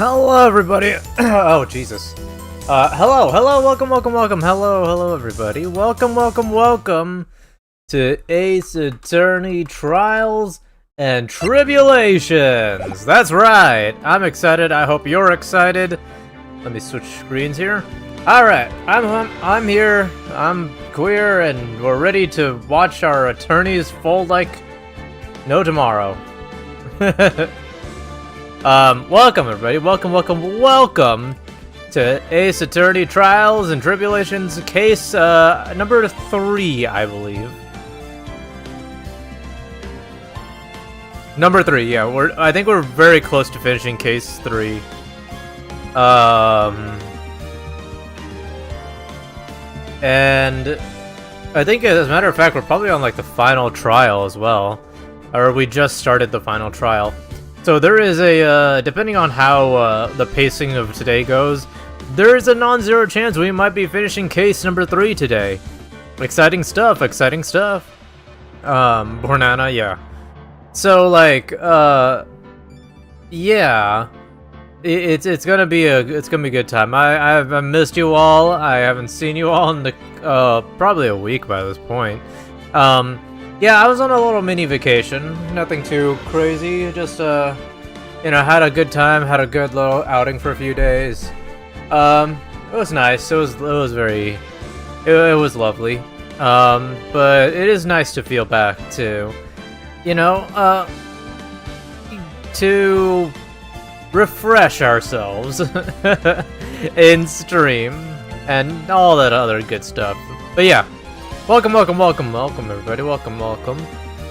Hello, everybody. Oh, Jesus. Hello, welcome. Hello, everybody. Welcome to Ace Attorney Trials and Tribulations. That's right. I'm excited. I hope you're excited. Let me switch screens here. All right, I'm here. I'm queer, and we're ready to watch our attorneys fold like no tomorrow. Welcome everybody, welcome to Ace Attorney Trials and Tribulations, case, number 3, I believe. Number 3, yeah, I think we're very close to finishing case 3. And I think, as a matter of fact, we're probably on, like, the final trial as well. Or we just started the final trial. So there is a, depending on how the pacing of today goes, there is a non-zero chance we might be finishing case number 3 today. Exciting stuff. Bornana, yeah. So, like, yeah. It's gonna be a good time. I've missed you all. I haven't seen you all in the, probably a week by this point. Yeah, I was on a little mini vacation. Nothing too crazy. Just, you know, had a good time. Had a good little outing for a few days. It was nice. It was very... It was lovely. But it is nice to feel back to, you know, to refresh ourselves in stream and all that other good stuff. But yeah. Welcome everybody, welcome.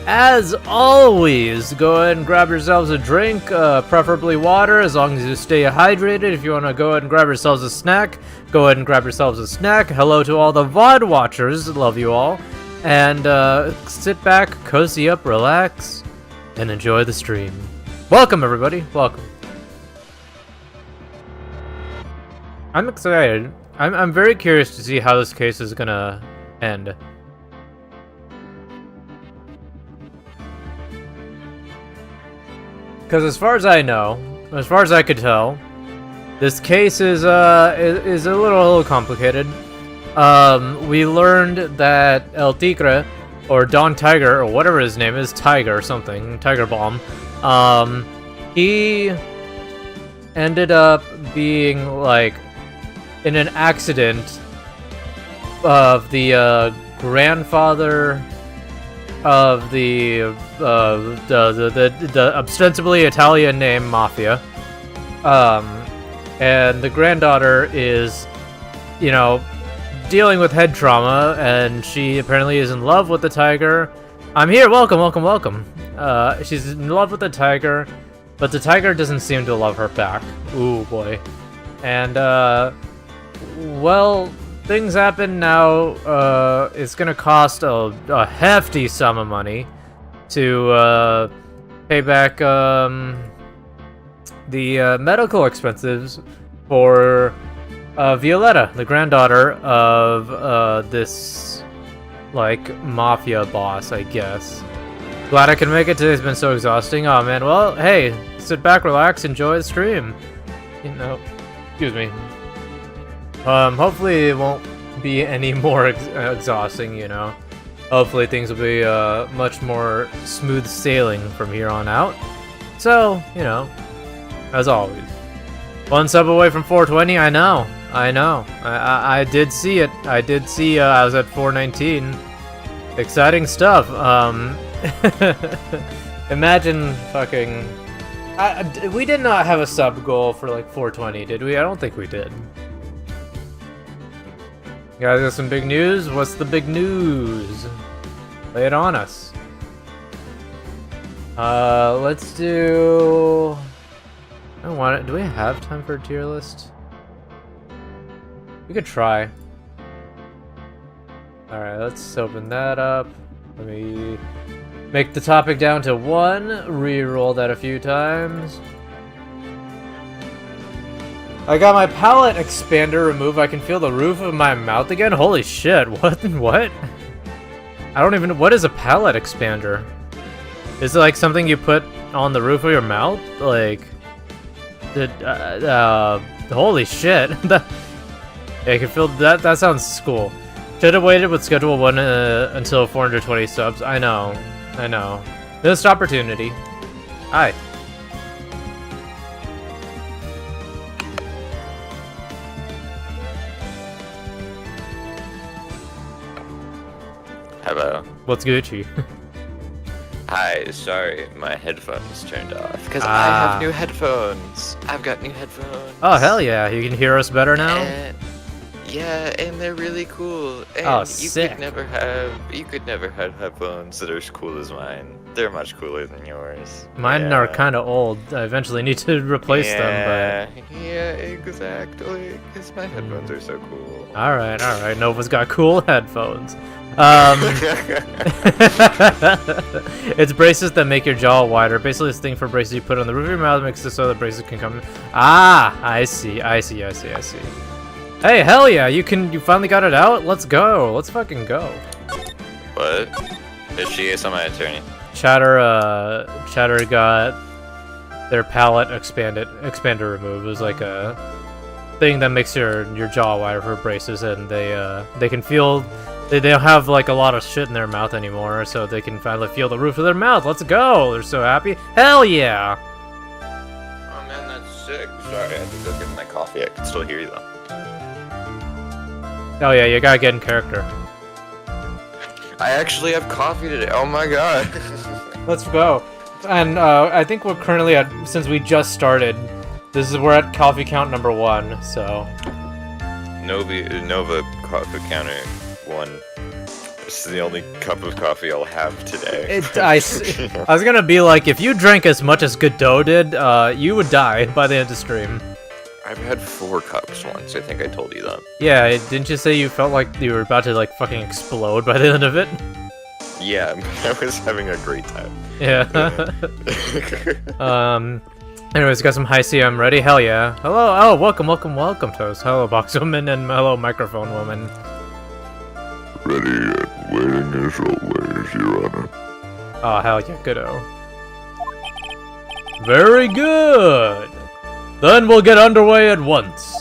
As always, go ahead and grab yourselves a drink, preferably water, as long as you stay hydrated. If you want to go ahead and grab yourselves a snack, go ahead and grab yourselves a snack. Hello to all the VOD watchers, love you all. And sit back, cozy up, relax, and enjoy the stream. Welcome everybody, welcome. I'm excited. I'm very curious to see how this case is gonna end. Because as far as I know, as far as I could tell, this case is a little complicated. We learned that El Tigre, or Don Tiger, or whatever his name is, Tiger or something, Tiger Bomb, he ended up being, like, in an accident of the grandfather of the ostensibly Italian name Mafia, and the granddaughter is, you know, dealing with head trauma, and she apparently is in love with the tiger. I'm here, welcome. She's in love with the tiger, but the tiger doesn't seem to love her back. Ooh boy. And well, things happen now. It's gonna cost a hefty sum of money to pay back the medical expenses for Violetta, the granddaughter of this, like, mafia boss, I guess. Glad I can make it. Today's been so exhausting. Oh man, well, hey, sit back, relax, enjoy the stream. You know, excuse me. Hopefully it won't be any more exhausting, you know. Hopefully things will be much more smooth sailing from here on out. So, you know, as always. One sub away from 420, I know. I did see it. I did see I was at 419. Exciting stuff. Imagine fucking... we did not have a sub goal for like 420, did we? I don't think we did. Guys, got some big news? What's the big news? Lay it on us. Let's do... I don't want it. Do we have time for a tier list? We could try. Alright, let's open that up. Let me make the topic down to 1. Re-roll that a few times. I got my palate expander removed. I can feel the roof of my mouth again. Holy shit, what? I don't even know. What is a palate expander? Is it like something you put on the roof of your mouth? Like, Holy shit. I can feel that. That sounds cool. Should have waited with schedule 1 until 420 subs. I know. Missed opportunity. Hi. Hello. What's Gucci? Hi, sorry, my headphones turned off. Because I have new headphones. I've got new headphones. Oh, hell yeah. You can hear us better now? Yeah, and they're really cool. And Oh, you sick. could never have headphones that are as cool as mine. They're much cooler than yours. Mine are kind of old. I eventually need to replace them, Yeah, exactly. Because my headphones are so cool. but... Alright. Nova's got cool headphones. It's braces that make your jaw wider. Basically, this thing for braces you put on the roof of your mouth makes it so the braces can come... Ah! I see. Hey, hell yeah! You finally got it out? Let's go. Let's fucking go. What? Is she a my attorney? Chatter got their palate expander removed. It was like a thing that makes your jaw wider for braces, and they can feel they don't have like a lot of shit in their mouth anymore, so they can finally feel the roof of their mouth. Let's go! They're so happy. Hell yeah! Oh man, that's sick. Sorry, I had to go get my coffee. I can still hear you though. Oh yeah, you gotta get in character. I actually have coffee today. Oh my god. Let's go. And I think we're currently at, since we just started, we're at coffee count number 1, so. Nova coffee counter 1. This is the only cup of coffee I'll have today. I was gonna be like, if you drank as much as Godot did, you would die by the end of the stream. I've had 4 cups once, I think I told you that. Yeah, didn't you say you felt like you were about to like fucking explode by the end of it? Yeah, I was having a great time. Yeah. Anyways, got some high C, I'm ready. Hell yeah. Hello, oh, welcome, Toast. Hello, Box Woman, and hello, Microphone Woman. Ready and waiting as always, Your Honor. Oh, hell yeah, Godot. Very good! Then we'll get underway at once.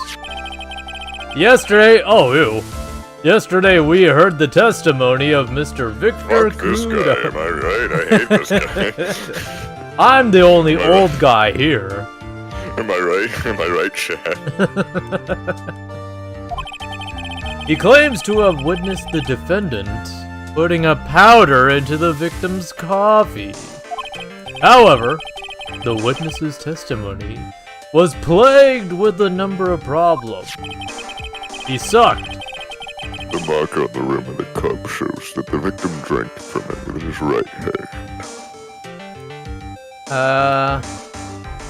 Yesterday we heard the testimony of Mr. Victor Fuck this guy, am I right? I hate this guy. I'm the only old guy here. Am I right? Am I right, Chad? He claims to have witnessed the defendant putting a powder into the victim's coffee. However, the witness's testimony was plagued with a number of problems. He sucked. The mark on the rim of the cup shows that the victim drank from it with his right hand.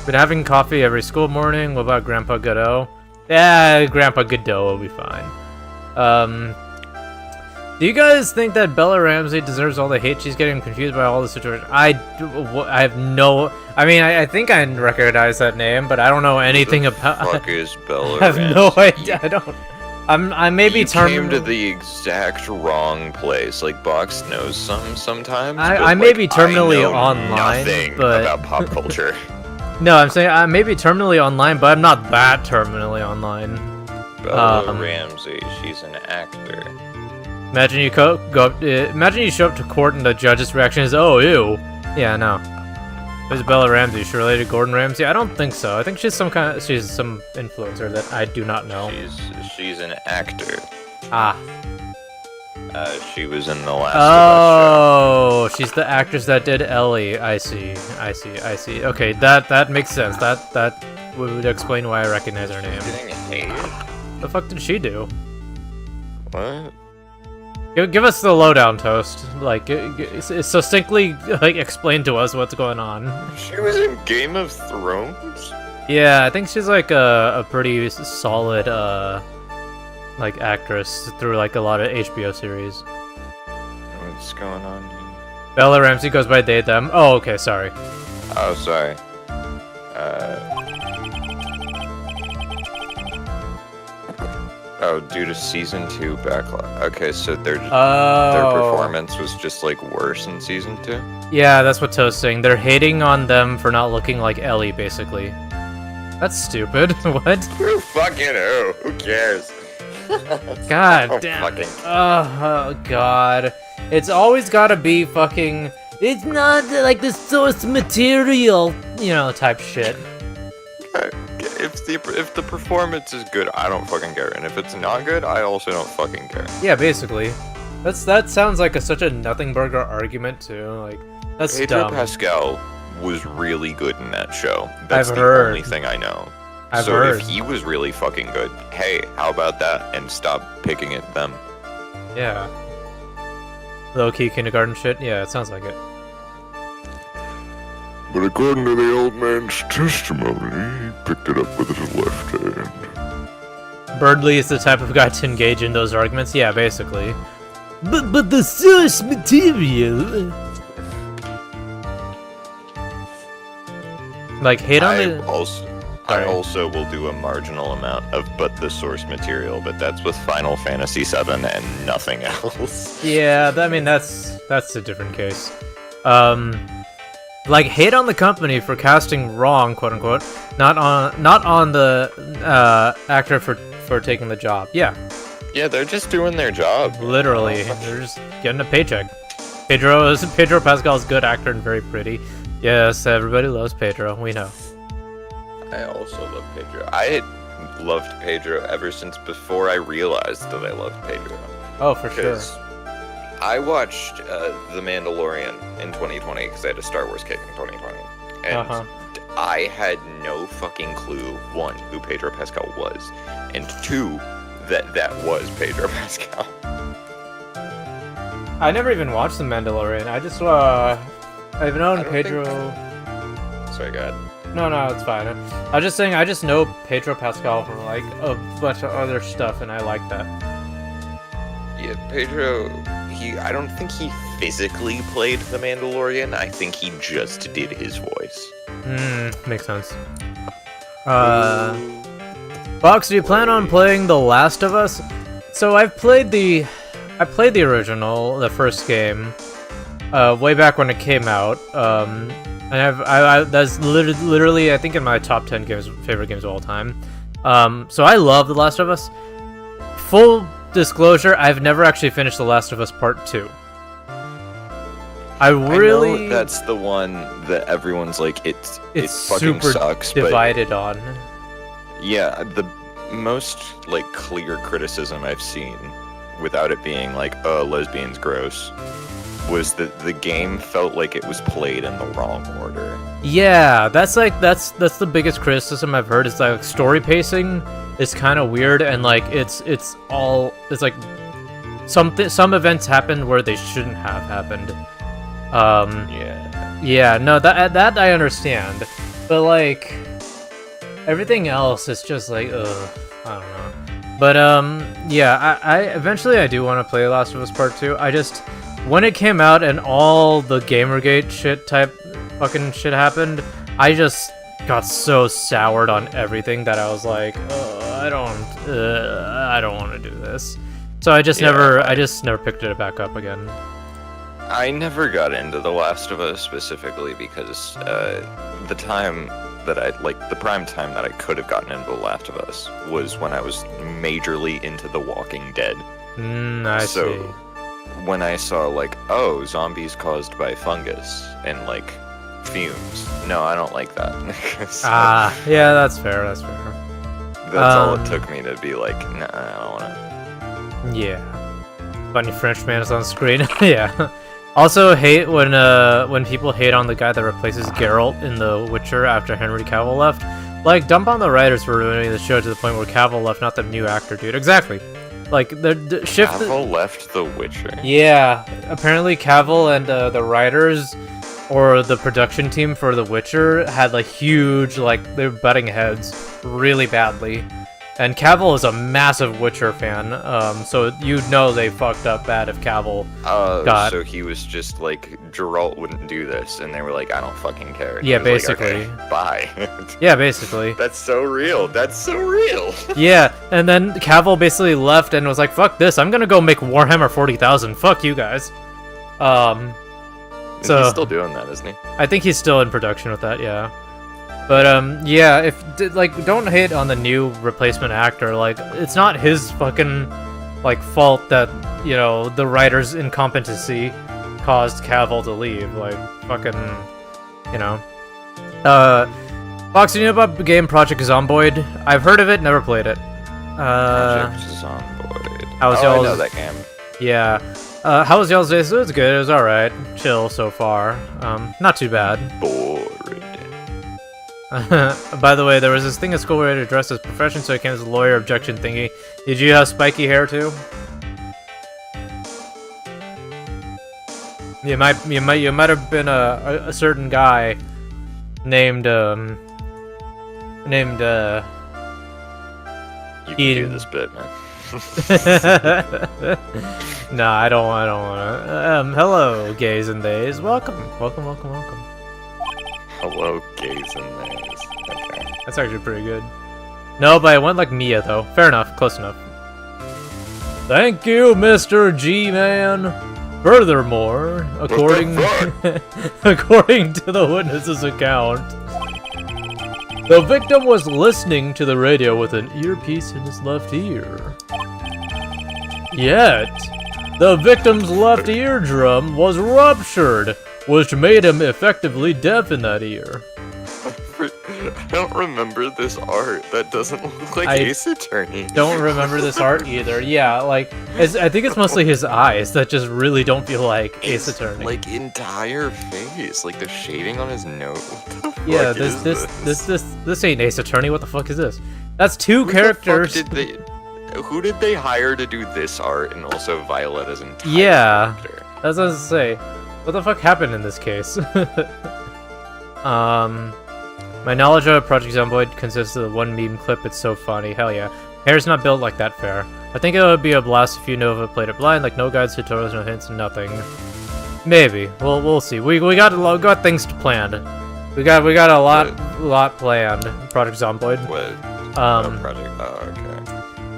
Been having coffee every school morning. What about Grandpa Godot? Yeah, Grandpa Godot will be fine. Do you guys think that Bella Ramsey deserves all the hate she's getting? I'm confused by all the situation. I have no... I mean, I think I recognize that name, but I don't know anything about... What the fuck is Bella I have Ramsey? no idea. I don't... I may be came to the exact wrong place. Like, Box knows sometimes. I may be terminally online, nothing but... about pop culture. No, I'm saying I may be terminally online, but I'm not that terminally online. Bella Ramsey, she's an actor. Imagine you imagine you show up to court and the judge's reaction is, "Oh, ew." Yeah, no. Who's Bella Ramsey? She related to Gordon Ramsay? I don't think so. I think she's some influencer that I do not know. She's an actor. Ah. She was in the last. Oh, she's the actress that did Ellie. I see. Okay, that makes sense. That would explain why I recognize her name. Getting hate. The fuck did she do? What? Give us the lowdown, Toast. Like, succinctly, like, explain to us what's going on. She was in Game of Thrones? Yeah, I think she's like a pretty solid, like, actress through like a lot of HBO series. What's going on here? Bella Ramsey goes by they, them. Oh, okay, sorry. Oh, sorry. Oh, due to season 2 backlog. Okay, so their performance was just like worse in season 2? Yeah, that's what Toast's saying. They're hating on them for not looking like Ellie, basically. That's stupid. What? Who fucking who? Who cares? God Oh, damn. fucking- Oh, God. It's always gotta be fucking. It's not like the source material, you know, type shit. If the performance is good, I don't fucking care, and if it's not good, I also don't fucking care. Yeah, basically. That sounds like such a nothing burger argument too. Like that's Pedro dumb. Pascal was really good in that show. That's I've the heard. only thing I know. I've so heard. if he was really fucking good, hey, how about that? And stop picking at them. Yeah. Low-key kindergarten shit. Yeah, it sounds like it. But according to the old man's testimony, he picked it up with his left hand. Birdley is the type of guy to engage in those arguments. Yeah, basically. But the source material. Like hate on the. I Sorry. also will do a marginal amount of but the source material, but that's with Final Fantasy VII and nothing else. Yeah, I mean that's a different case. Like hate on the company for casting wrong, quote unquote, not on the actor for taking the job. Yeah, Yeah, they're just doing their job. literally, they're just getting a paycheck. Pedro Pascal is a good actor and very pretty. Yes, everybody loves Pedro. We know. I also love Pedro. I had loved Pedro ever since before I realized that I loved Pedro. Oh, for sure. Because I watched The Mandalorian in 2020 because I had a Star Wars kick in 2020. And I had no fucking clue, one, who Pedro Pascal was, and two, that was Pedro Pascal. I never even watched The Mandalorian. I just I've known Pedro. Sorry, go ahead. No, it's fine. I was just saying, I just know Pedro Pascal from like a bunch of other stuff, and I like that. Yeah, Pedro, I don't think he physically played the Mandalorian. I think he just did his voice. Makes sense. Box, do you plan on playing The Last of Us? So I played the original, the first game, way back when it came out. And that's literally I think in my top 10 favorite games of all time. So I love The Last of Us. Full disclosure, I've never actually finished The Last of Us Part 2. I know that's the one that everyone's like, it fucking super sucks. divided on. Yeah, the most like clear criticism I've seen, without it being like, lesbians gross, was that the game felt like it was played in the wrong order. Yeah, that's the biggest criticism I've heard. Is like story pacing is kind of weird, and like it's like some events happened where they shouldn't have happened. Yeah, no, that I understand, but like everything else is just like, I don't know. But yeah, I eventually I do want to play Last of Us Part 2. I just, when it came out and all the Gamergate shit fucking shit happened, I just got so soured on everything that I was like, I don't want to do this. So I just never picked it back up again. I never got into The Last of Us specifically because the time that the prime time that I could have gotten into The Last of Us was when I was majorly into The Walking Dead. I see. When I saw like, zombies caused by fungus and like fumes, no, I don't like that. Yeah, that's fair. That's all it took me to be like, nah, I don't want to. Yeah. Funny French man is on screen. Yeah. Also hate when people hate on the guy that replaces Geralt in The Witcher after Henry Cavill left. Like, dump on the writers for ruining the show to the point where Cavill left, not the new actor, dude. Exactly. Like, the shift. Cavill left The Witcher. Yeah, apparently Cavill and the writers or the production team for The Witcher had like huge, like, they're butting heads really badly. And Cavill is a massive Witcher fan, so you know they fucked up bad if Cavill got... So he was just like, Geralt wouldn't do this, and they were like, I don't fucking care. And yeah, he was basically. Like, okay, bye. Yeah, basically. That's so real. That's so real. Yeah, and then Cavill basically left and was like, fuck this, I'm gonna go make Warhammer 40,000, fuck you guys. So he's still doing that, isn't he? I think he's still in production with that, yeah. But yeah, like, don't hate on the new replacement actor. Like, it's not his fucking like fault that, you know, the writer's incompetency caused Cavill to leave. Like, fucking, you know. Box, you know about the game Project Zomboid? I've heard of it, never played it. Project Zomboid. How's I y'all's? know that game. Yeah. How was y'all's day? It was good. It was alright. Chill so far. Not too bad. Bored. By the way, there was this thing at school where I had to dress as profession, so I came as a lawyer objection thingy. Did you have spiky hair too? You might have been a certain guy named You can do Ian. this bit, man. Nah, I don't wanna. Hello, gays and theys. Welcome. Hello, gays and nays. Okay. That's actually pretty good. No, but I went like Mia though. Fair enough, close enough. Thank you, Mr. G-Man. Furthermore, according according to the witness's account, the victim was listening to the radio with an earpiece in his left ear. Yet, the victim's left eardrum was ruptured, which made him effectively deaf in that ear. I don't remember this art. That doesn't look like Ace Attorney. Don't remember this art either. Yeah, like, I think it's mostly his eyes that just really don't feel like Ace Attorney. Like entire face, like the shading on his nose. Yeah, this ain't Ace Attorney. What the fuck is this? That's two characters. Who did they hire to do this art and also Violetta's entire character? That's what I was gonna say. What the fuck happened in this case? My knowledge of Project Zomboid consists of one meme clip. It's so funny. Hell yeah. Hair's not built like that fair. I think it would be a blast if you Nova played it blind, like no guides, tutorials, no hints, nothing. Maybe. We'll see. We got things to plan. We got a lot planned. Project Zomboid. What? Project. Oh, okay.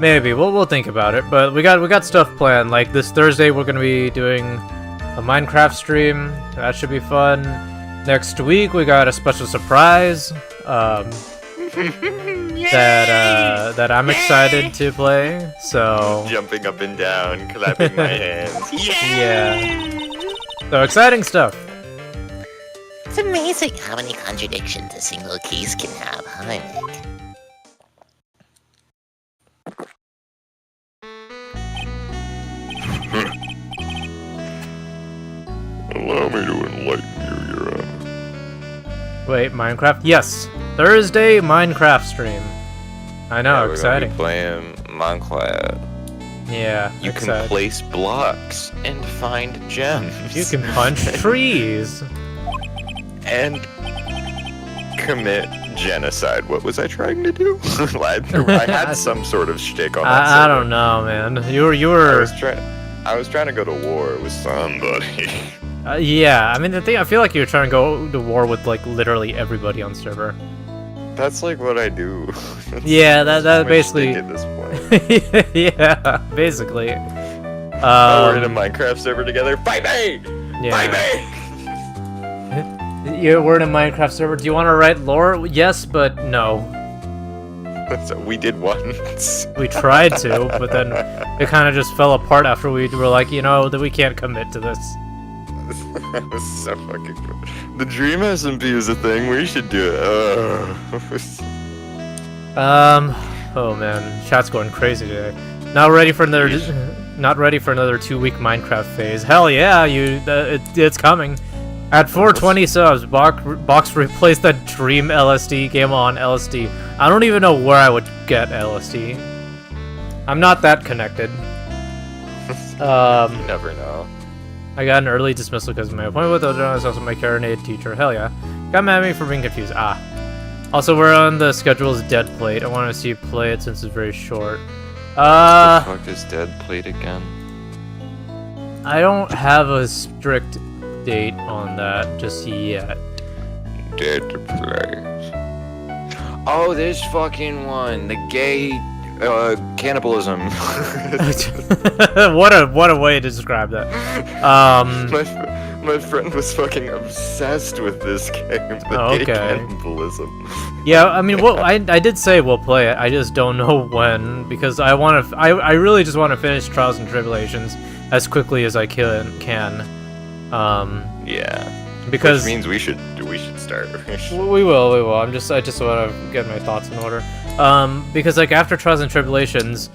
Maybe we'll think about it. But we got stuff planned. Like this Thursday, we're gonna be doing a Minecraft stream. That should be fun. Next week we got a special surprise that I'm excited to play. So Jumping up and down, clapping my hands. yeah. So exciting stuff. It's amazing how many contradictions a single case can have, huh, Nick? Allow me to enlighten you, Your Honor. Wait, Minecraft? Yes, Thursday Minecraft stream. I know, We're exciting. gonna be playing Minecraft. Yeah, You exciting. can place blocks and find gems. You can punch trees. And commit genocide. What was I trying to do? I had some sort of shtick on that. I don't know, man. You were. I was trying to go to war with somebody. Yeah, I mean, I feel like you're trying to go to war with like literally everybody on server. That's like what I do. Yeah, that basically. At this point. Yeah, basically. We're in a Minecraft server together. Fight me! Yeah. Fight me! We're in a Minecraft server. Do you want to write lore? Yes, but no. That's what we did once. We tried to, but then it kind of just fell apart after we were like, you know, that we can't commit to this. That was so fucking good. The Dream SMP is a thing. We should do it. Oh man, chat's going crazy today. Not ready for another 2-week Minecraft phase. Hell yeah, it's coming. At 420 subs, Box replaced that Dream LSD game on LSD. I don't even know where I would get LSD. I'm not that connected. You never know. I got an early dismissal because of my appointment with Ojo. I was also my Carronade teacher. Hell yeah. Got mad at me for being confused. Also, we're on the schedule as Dead Plate. I want to see you play it since it's very short. What the fuck is Dead Plate again? I don't have a strict date on that just yet. Dead Plate. Oh, this fucking one. The gay cannibalism. What a way to describe that. My friend was fucking obsessed with this game. The Okay. cannibalism. Yeah, I mean, well, I did say we'll play it. I just don't know when because I want to. I really just want to finish Trials and Tribulations as quickly as I can. Yeah. Because which means we should start. we will. I just want to get my thoughts in order. Because like after Trials and Tribulations,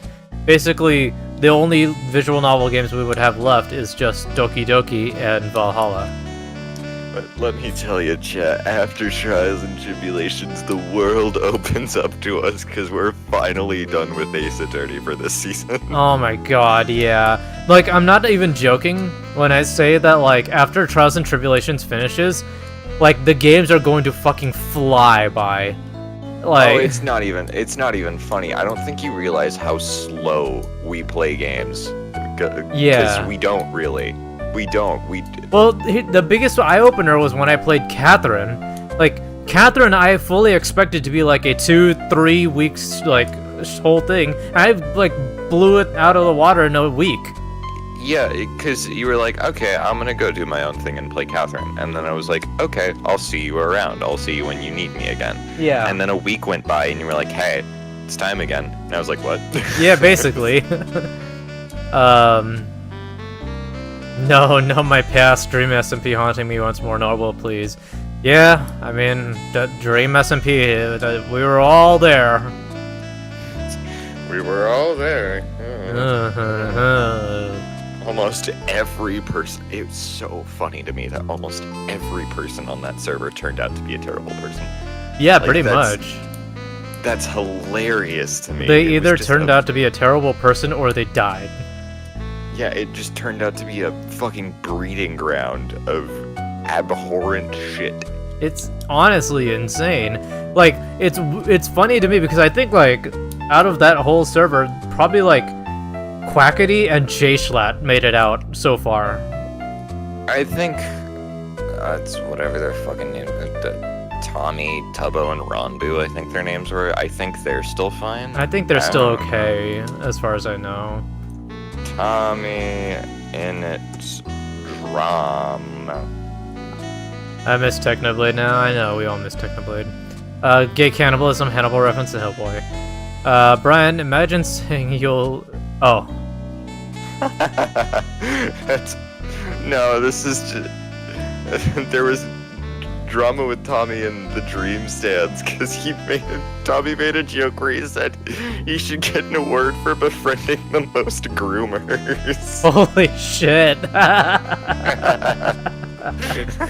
basically the only visual novel games we would have left is just Doki Doki and Valhalla. But let me tell you, chat, after Trials and Tribulations, the world opens up to us because we're finally done with Ace Attorney for this season. Oh my god, yeah. Like, I'm not even joking when I say that, like, after Trials and Tribulations finishes, like, the games are going to fucking fly by. Like, oh, it's not even funny. I don't think you realize how slow we play games. Yeah. Because we don't really. Well, the biggest eye-opener was when I played Catherine. Like, Catherine I fully expected to be like a 2-3 weeks, like, whole thing. I, like, blew it out of the water in a week. Yeah, because you were like, okay, I'm gonna go do my own thing and play Catherine. And then I was like, okay, I'll see you around. I'll see you when you need me again. Yeah. And then a week went by and you were like, hey, it's time again. And I was like, what? Yeah, basically. No, my past Dream SMP haunting me once more, Noble, please. Yeah, I mean, that Dream SMP, we were all there. We were all there. Almost every person. It's so funny to me that almost every person on that server turned out to be a terrible person. Yeah, Like, pretty much. That's hilarious to me. They It was either just turned out to be a terrible person or they died. Yeah, it just turned out to be a fucking breeding ground of abhorrent shit. It's honestly insane. Like, it's funny to me because I think, like, out of that whole server, probably, like, Quackity and J-Schlatt made it out so far. I think it's whatever their fucking name. Tommy, Tubbo, and Ronbu, I think their names were. I think they're still fine. I think they're still okay, as far as I know. Tommy in its drama. I miss Technoblade now. I know, we all miss Technoblade. Gay cannibalism, Hannibal reference to Hellboy. Brian, imagine saying you'll... Oh. No, this is just... There was drama with Tommy in the Dream Stands because Tommy made a joke where he said he should get an award for befriending the most groomers. Holy shit.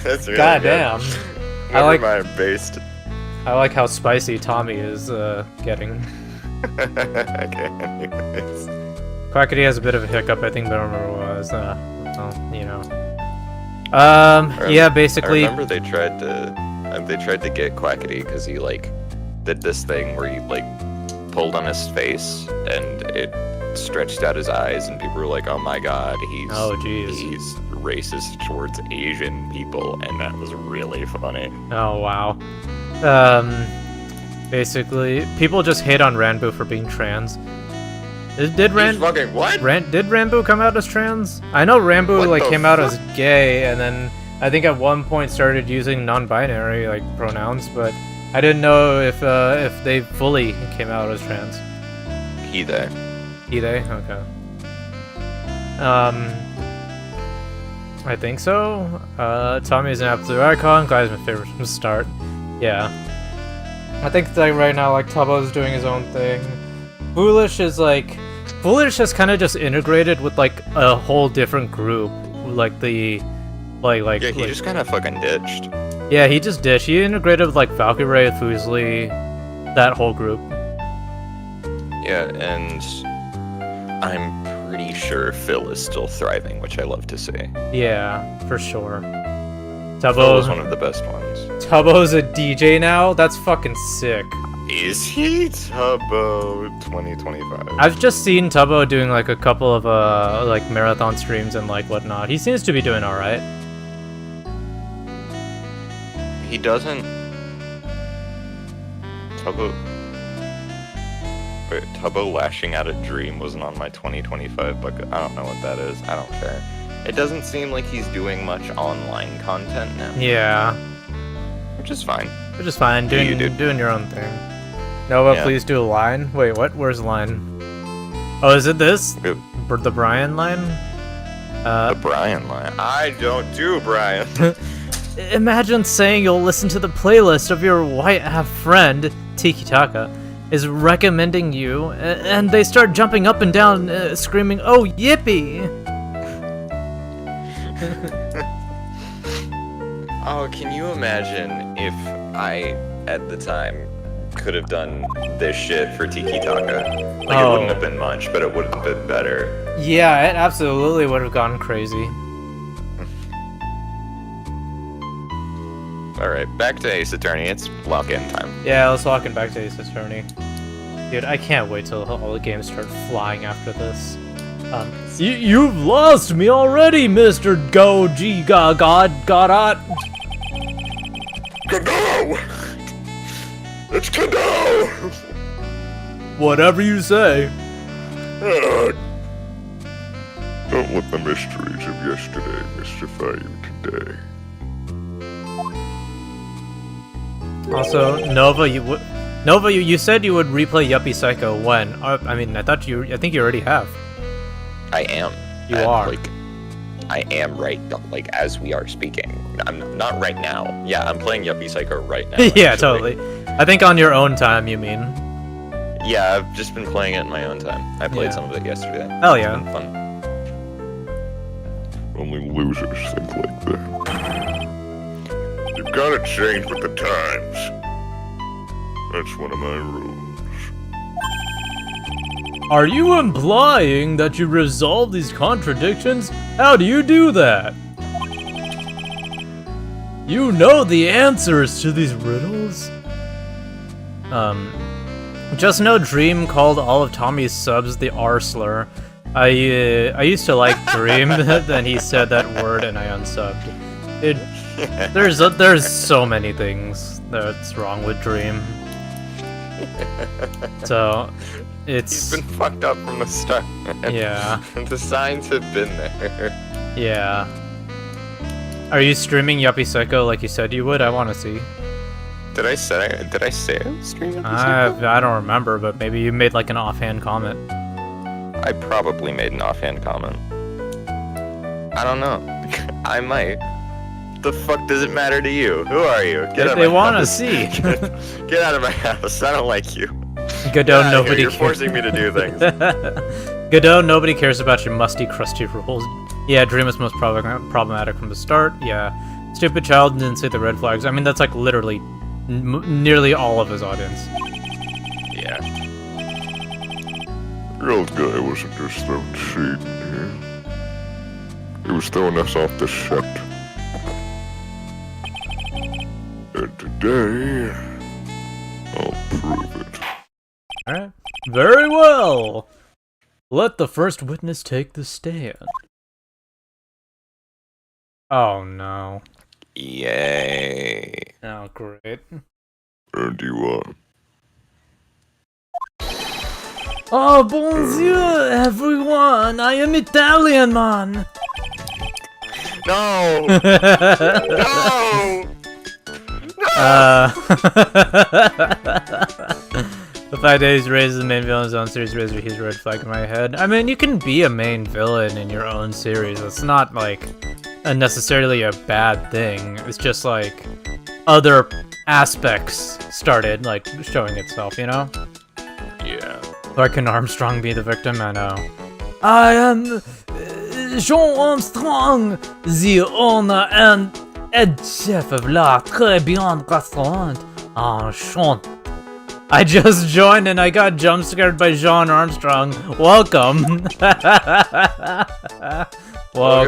That's really Goddamn. good. I like- Never mind, based. I like how spicy Tommy is getting. Okay, anyways. Quackity has a bit of a hiccup, I think, but I don't remember what it was. Well, you know. Yeah, basically. I remember they tried to get Quackity because he like did this thing where he like pulled on his face and it stretched out his eyes and people were like, "Oh my god, he's racist towards Asian people," and that was really funny. Oh wow. Basically, people just hate on Ranbu for being trans. Did He's fucking what? Did Ranbu come out as trans? I know Ranbu What like the came out fuck? as gay, and then I think at one point started using non-binary like pronouns, but I didn't know if they fully came out as trans. He there. They? Okay. I think so. Tommy is an absolute icon. Guy's my favorite from the start. Yeah. I think like right now, like Tubbo's doing his own thing. Foolish has kind of just integrated with like a whole different group, like the, like. Yeah, he just kind of fucking ditched. Yeah, he just ditched. He integrated with like Valkyrie, Fuslie, that whole group. Yeah, and I'm pretty sure Phil is still thriving, which I love to see. Yeah, for sure. Phil Tubbo is one of the best ones. Tubbo's a DJ now? That's fucking sick. Is he Tubbo 2025? I've just seen Tubbo doing like a couple of like marathon streams and like whatnot. He seems to be doing alright. He doesn't. Tubbo lashing out at Dream wasn't on my 2025 bucket. I don't know what that is. I don't care. It doesn't seem like he's doing much online content now. Yeah. Which is fine. Which is fine. Doing your own thing. Nova, please do a line. Wait, what? Where's the line? Oh, is it this? The Brian line? The Brian line. I don't do Brian. Imagine saying you'll listen to the playlist of your white half friend, Tiki Taka, is recommending you, and they start jumping up and down, screaming, "Oh, yippee!" Oh, can you imagine if I, at the time, could have done this shit for Tiki Taka? Like, it wouldn't have been much, but it would have been better. Yeah, it absolutely would have gone crazy. Alright, back to Ace Attorney. It's lock-in time. Yeah, let's lock in back to Ace Attorney. Dude, I can't wait till all the games start flying after this. You've lost me already, Mr. Goji God. Kado! It's Kado! Whatever you say. Don't let the mysteries of yesterday mystify you today. Also, Nova, you said you would replay Yuppie Psycho when? I mean, I think you already have. I am. You are. Like, I am right, like, as we are speaking. I'm not right now. Yeah, I'm playing Yuppie Psycho right now. Yeah, actually. totally. I think on your own time, you mean. Yeah, I've just been playing it in my own time. I played some of it yesterday. Hell yeah. It's been fun. Only losers think like that. You've gotta change with the times. That's one of my rules. Are you implying that you resolve these contradictions? How do you do that? You know the answers to these riddles? Just know Dream called all of Tommy's subs the R slur. I used to like Dream, then he said that word and I unsubbed. There's so many things that's wrong with Dream. So, He's been fucked up from the start. Yeah. The signs have been there. Yeah. Are you streaming Yuppie Psycho like you said you would? I want to see. Did I say I was streaming Yuppie Psycho? I don't remember, but maybe you made like an offhand comment. I probably made an offhand comment. I don't know. I might. The fuck does it matter to you? Who are you? Get out of my house. They want to see. Get out of my house. I don't like you. Godot, nobody You're forcing me to do things. Godot, nobody cares about your musty, crusty rules. Yeah, Dream is most problematic from the start. Yeah. Stupid child didn't see the red flags. I mean, that's like literally nearly all of his audience. Yeah. The old guy wasn't just throwing shade in here. He was throwing us off the ship. And today, I'll prove it. Alright. Very well! Let the first witness take the stand. Oh no. Yay. Oh, great. And you are. Oh, bonjour, everyone! I am Italian, man! No! No! The fact that he's raised the main villain in his own series raises a huge red flag in my head. I mean, you can be a main villain in your own series. It's not, like, necessarily a bad thing. It's just, like, other aspects started, like, showing itself, you know? Yeah. Why can Armstrong be the victim? I know. I am Jean Armstrong, the owner and head chef of La Très Bien Restaurant. Enchanté. I just joined and I got jump scared by Jean Armstrong. Welcome. Welcome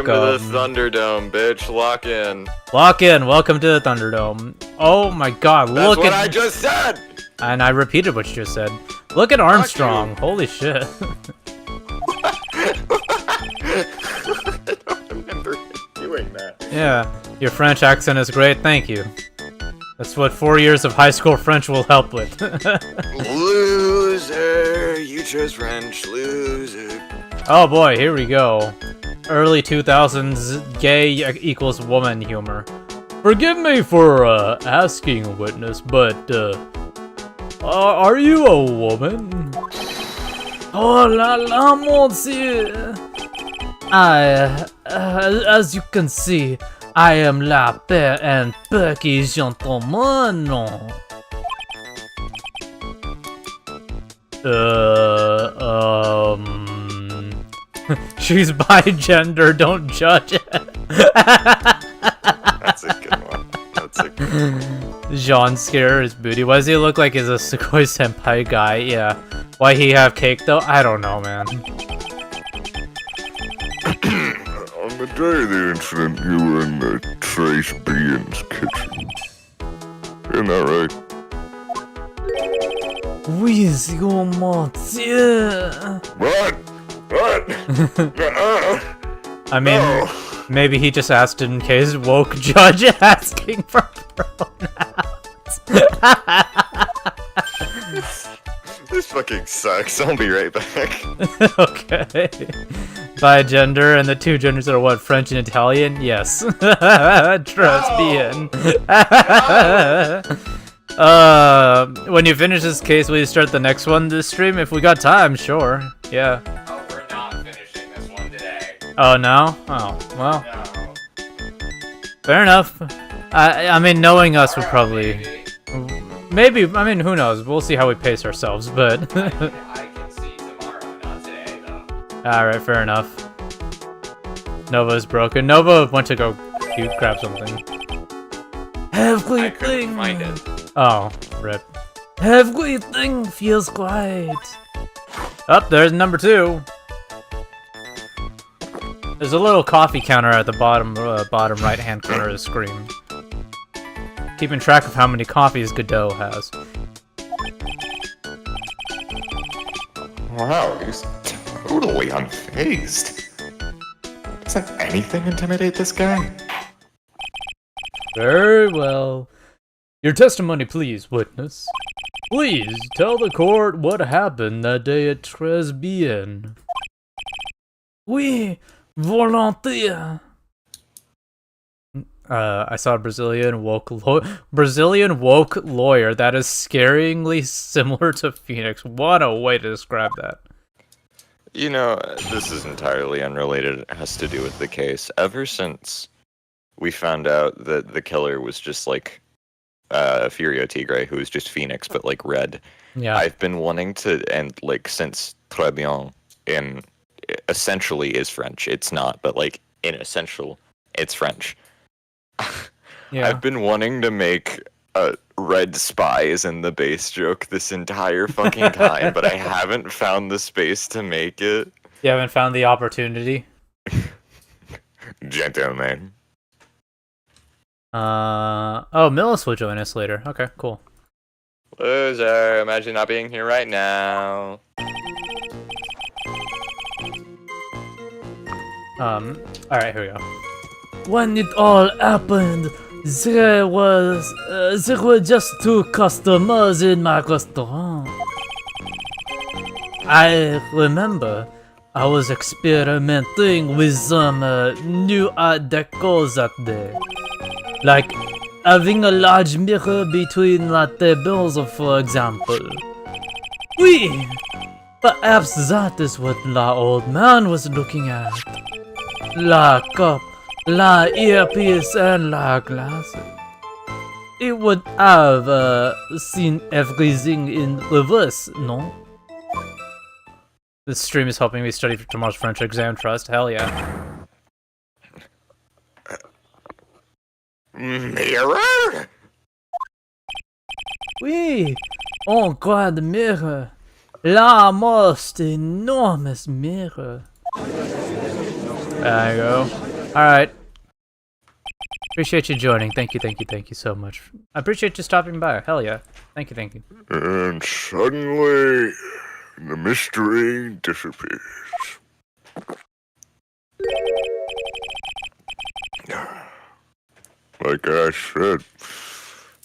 to the Thunderdome, bitch. Lock in. Lock in. Welcome to the Thunderdome. Oh my god, That's look what at- I just said! And I repeated what you just said. Look at Armstrong. Holy shit. I don't remember doing that. Yeah, your French accent is great, thank you. That's what 4 years of high school French will help with. Loser, you chose French, loser. Oh boy, here we go. early 2000s gay equals woman humor. Forgive me for asking a witness, but are you a woman? Oh la la, monsieur. As you can see, I am la paix and perky gentleman. She's bi gender, don't judge it. That's a good one. That's a good one. Jean scare his booty. Why does he look like he's a Sugoi senpai guy? Yeah. Why he have cake though? I don't know, man. On the day of the incident, you were in the Trace Bean's kitchen. Isn't that right? Oui, monsieur. What? What? I mean, maybe he just asked in case woke judge asking for pronouns. This fucking sucks. I'll be right back. Okay. By gender, and the two genders are what? French and Italian? Yes. Trust being. When you finish this case, will you start the next one this stream? If we got time, sure. Yeah. Oh, we're not finishing this one today. Oh, no? Oh, well. No. Fair enough. I mean, knowing us would probably... Maybe, I mean, who knows? We'll see how we pace ourselves, but... I can see tomorrow, not today, though. Alright, fair enough. Nova's broken. Nova went to go grab something. I couldn't find it. Oh, rip. Everything feels quiet. Oh, there's number 2. There's a little coffee counter at the bottom right-hand corner of the screen. Keeping track of how many coffees Godot has. Wow, he's totally unfazed. Doesn't anything intimidate this guy? Very well. Your testimony, please, witness. Please, tell the court what happened that day at Tresbien. Oui, volontiers. I saw a Brazilian woke lawyer that is scaringly similar to Phoenix. What a way to describe that. You know, this is entirely unrelated. It has to do with the case. Ever since we found out that the killer was just like Furio Tigre, who was just Phoenix, but like red. Yeah. I've been wanting to, and like since Très Bien in essentially is French. It's not, but like in essential, it's French. Yeah. I've been wanting to make a red spies in the base joke this entire fucking time, but I haven't found the space to make it. You haven't found the opportunity? Gentlemen. Oh, Milis will join us later. Okay, cool. Loser, imagine not being here right now. Alright, here we go. When it all happened, there were just 2 customers in my restaurant. I remember I was experimenting with some new art deco that day. Like having a large mirror between the tables, for example. Oui! Perhaps that is what the old man was looking at. La cup, la earpiece, and la glasses. It would have seen everything in reverse, no? This stream is helping me study for tomorrow's French exam, trust. Hell yeah. Mirror? Oui! On croit the mirror. La most enormous mirror. There you go. Alright. Appreciate you joining. Thank you so much. I appreciate you stopping by. Hell yeah. Thank you. And suddenly, the mystery disappears. Like I said,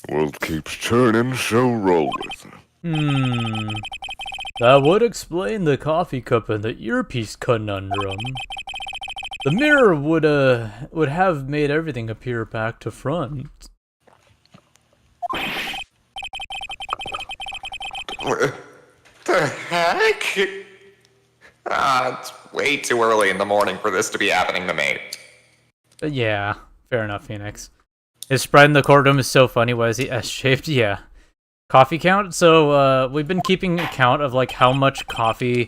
world keeps turning, so roll with it. That would explain the coffee cup and the earpiece conundrum. The mirror would have made everything appear back to front. What the heck? It's way too early in the morning for this to be happening to me. Yeah, fair enough, Phoenix. His spread in the courtroom is so funny. Why is he S-shaped? Yeah. Coffee count? So, we've been keeping account of, like, how much coffee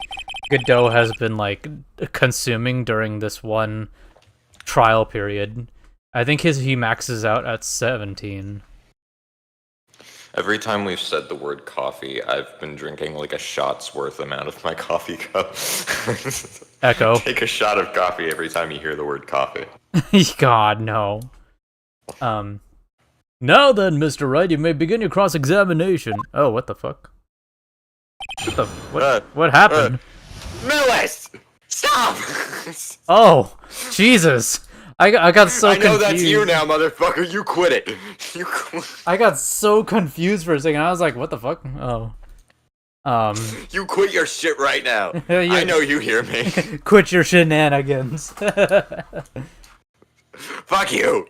Godot has been, like, consuming during this one trial period. I think he maxes out at 17. Every time we've said the word coffee, I've been drinking like a shot's worth amount of my coffee cup. Echo. Take a shot of coffee every time you hear the word coffee. God, no. Now then, Mr. Wright, you may begin your cross-examination. Oh, what the fuck? What happened? Milis! Stop! Oh, Jesus. I got so confused. I know that's you now, motherfucker. You quit it. I got so confused for a second. I was like, what the fuck? Oh. You quit your shit right now. I know you hear me. Quit your shenanigans. Fuck you.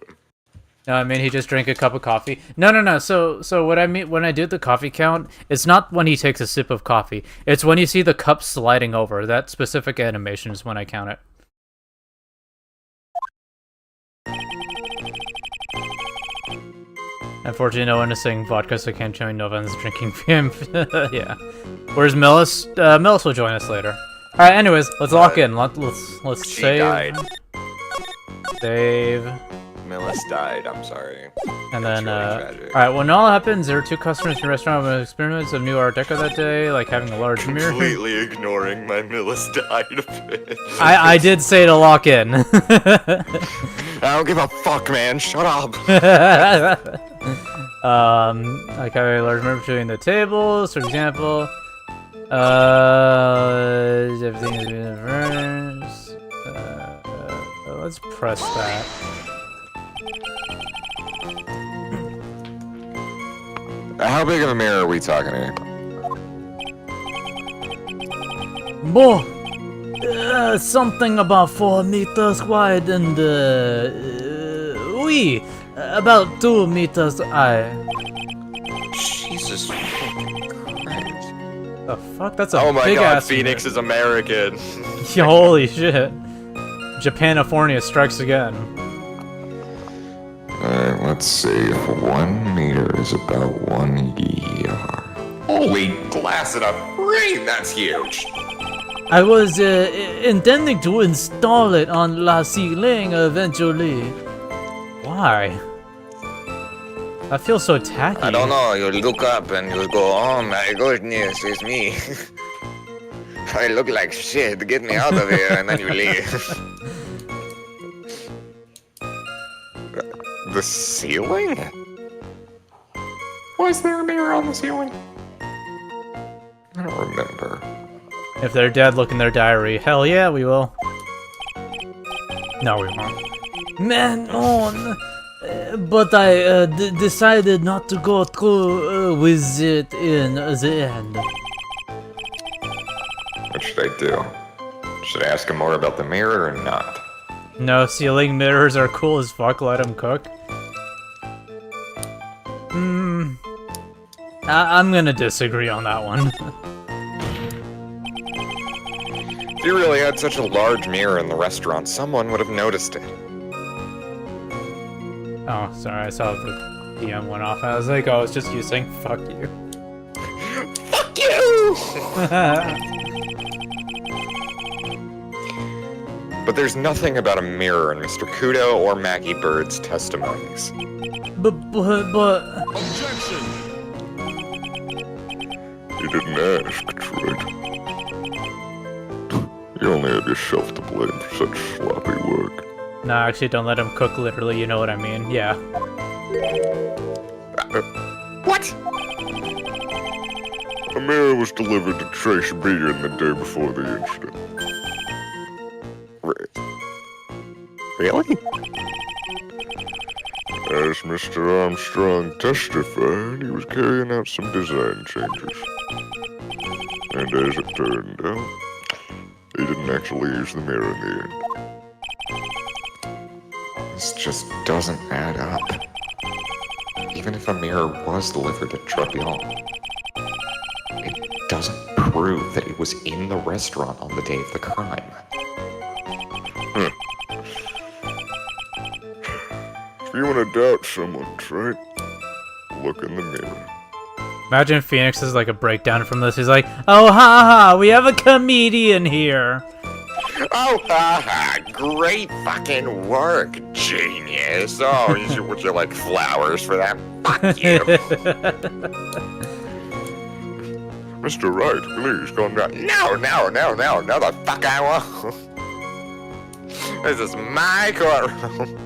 No, I mean, he just drank a cup of coffee. No. So what I mean when I do the coffee count, it's not when he takes a sip of coffee. It's when you see the cup sliding over. That specific animation is when I count it. Unfortunately, no one is saying vodka, so I can't join Novan's drinking him. Yeah. Where's Milis? Milis will join us later. Alright, anyways, let's lock in. Let's She save. died. Save. Milis died, I'm sorry. And That's then, really tragic. alright, when all happens, there were 2 customers in the restaurant with experiments of new Art Deco that day, like having a large mirror. Completely ignoring my Milis died bit. I did say to lock in. I don't give a fuck, man. Shut up. Like having a large mirror between the tables, for example. Everything is in reverse. Let's press that. How big of a mirror are we talking here? Boy, something about 4 meters wide and about 2 meters high. Jesus Christ. The fuck? That's a Oh my big god, ass Phoenix is American. Holy shit! Japanifornia strikes again. Alright, let's see if 1 meter is about 1 yard. Holy glass in a frame, that's huge! I was intending to install it on La Ceiling eventually. Why? I feel so tacky. I don't know, you look up and you go, oh my goodness, it's me. I look like shit, get me out of here, and then you leave. The ceiling? Was there a mirror on the ceiling? I don't remember. If they're dead, look in their diary. Hell yeah, we will. No, we won't. Man on! But I decided not to go through with it in the end. What should I do? Should I ask him more about the mirror or not? No, ceiling mirrors are cool as fuck, let them cook. I'm gonna disagree on that one. If you really had such a large mirror in the restaurant, someone would have noticed it. Oh, sorry, I saw the DM went off. I was like, oh, it's just you saying fuck you. Fuck you! But there's nothing about a mirror in Mr. Kudo or Maggie Bird's testimonies. But... Objection! You didn't ask, Troy. You only had yourself to blame for such sloppy work. No, actually, don't let him cook, literally, you know what I mean. Yeah. What? A mirror was delivered to Trace Beacon the day before the incident. Really? As Mr. Armstrong testified, he was carrying out some design changes. And as it turned out, he didn't actually use the mirror in the end. This just doesn't add up. Even if a mirror was delivered at Tribunal, it doesn't prove that it was in the restaurant on the day of the crime. If you want to doubt someone, right? Look in the mirror. Imagine Phoenix is like a breakdown from this. He's like, oh, ha ha, we have a comedian here. Oh, haha, great fucking work, genius. Oh, would you like flowers for that? Fuck you. Mr. Wright, please calm down. No, the fuck I won't. This is my courtroom.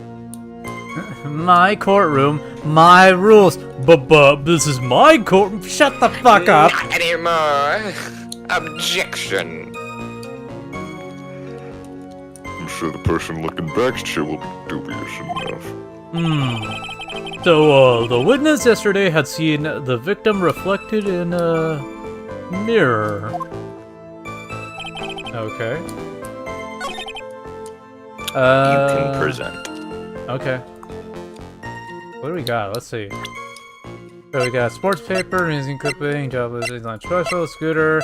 My courtroom, my rules. But this is my court. Shut the fuck up. Not anymore. Objection. I'm sure the person looking back's chair will be dubious enough. So, the witness yesterday had seen the victim reflected in a mirror. Okay. You can present. Okay. What do we got? Let's see. So we got sports paper, amazing clipping, jobless, lunch special, scooter.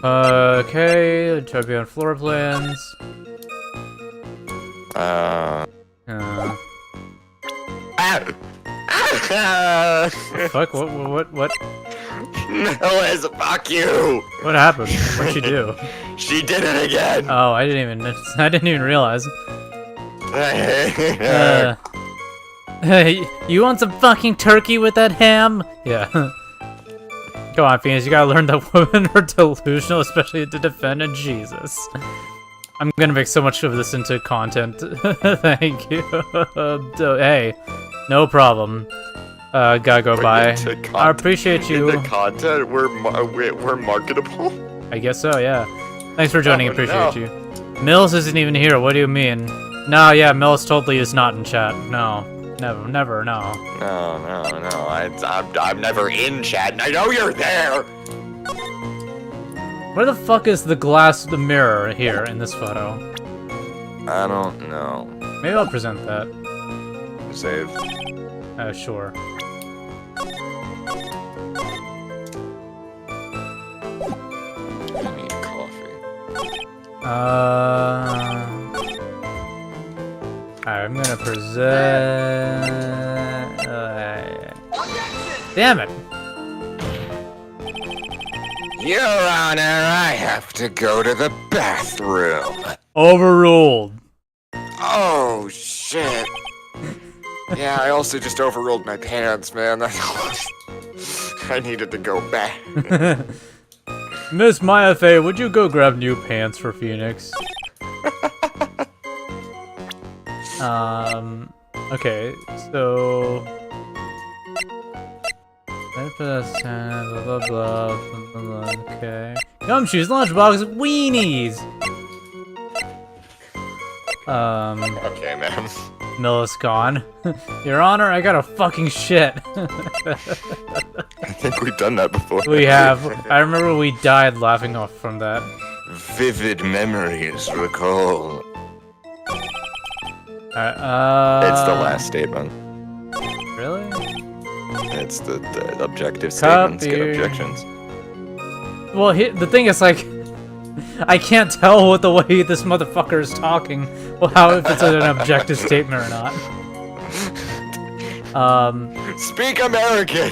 Okay, Tribune floor plans. Fuck, what? Milis, fuck you! What happened? What'd she do? She did it again! Oh, I didn't even realize. Hey, you want some fucking turkey with that ham? Yeah. Come on, Phoenix, you gotta learn that women are delusional, especially to defend Jesus. I'm gonna make so much of this into content. Thank you. Hey, no problem. Gotta go by. I appreciate you. In the content, we're marketable? I guess so, yeah. Thanks for joining, appreciate you. Mills isn't even here, what do you mean? No, yeah, Mills totally is not in chat. No. Never, no. No. I'm never in chat, and I know you're there! Where the fuck is the mirror here in this photo? I don't know. Maybe I'll present that. Save. Sure. I need coffee. Alright, I'm gonna present... Damn it! Your Honor, I have to go to the bathroom. Overruled. Oh, shit. Yeah, I also just overruled my pants, man. I needed to go back. Miss Maya Faye, would you go grab new pants for Phoenix? Okay, so... Blah, blah, blah, okay. Gumshoes, lunchbox, weenies! Okay, man. Milis gone. Your Honor, I got a fucking shit. I think we've done that before. We have. I remember we died laughing off from that. Vivid memories recall. It's the last statement. Really? It's the objective Copy. statements get objections. Well, the thing is, like, I can't tell with the way this motherfucker is talking, well, how if it's an objective statement or not. Speak American!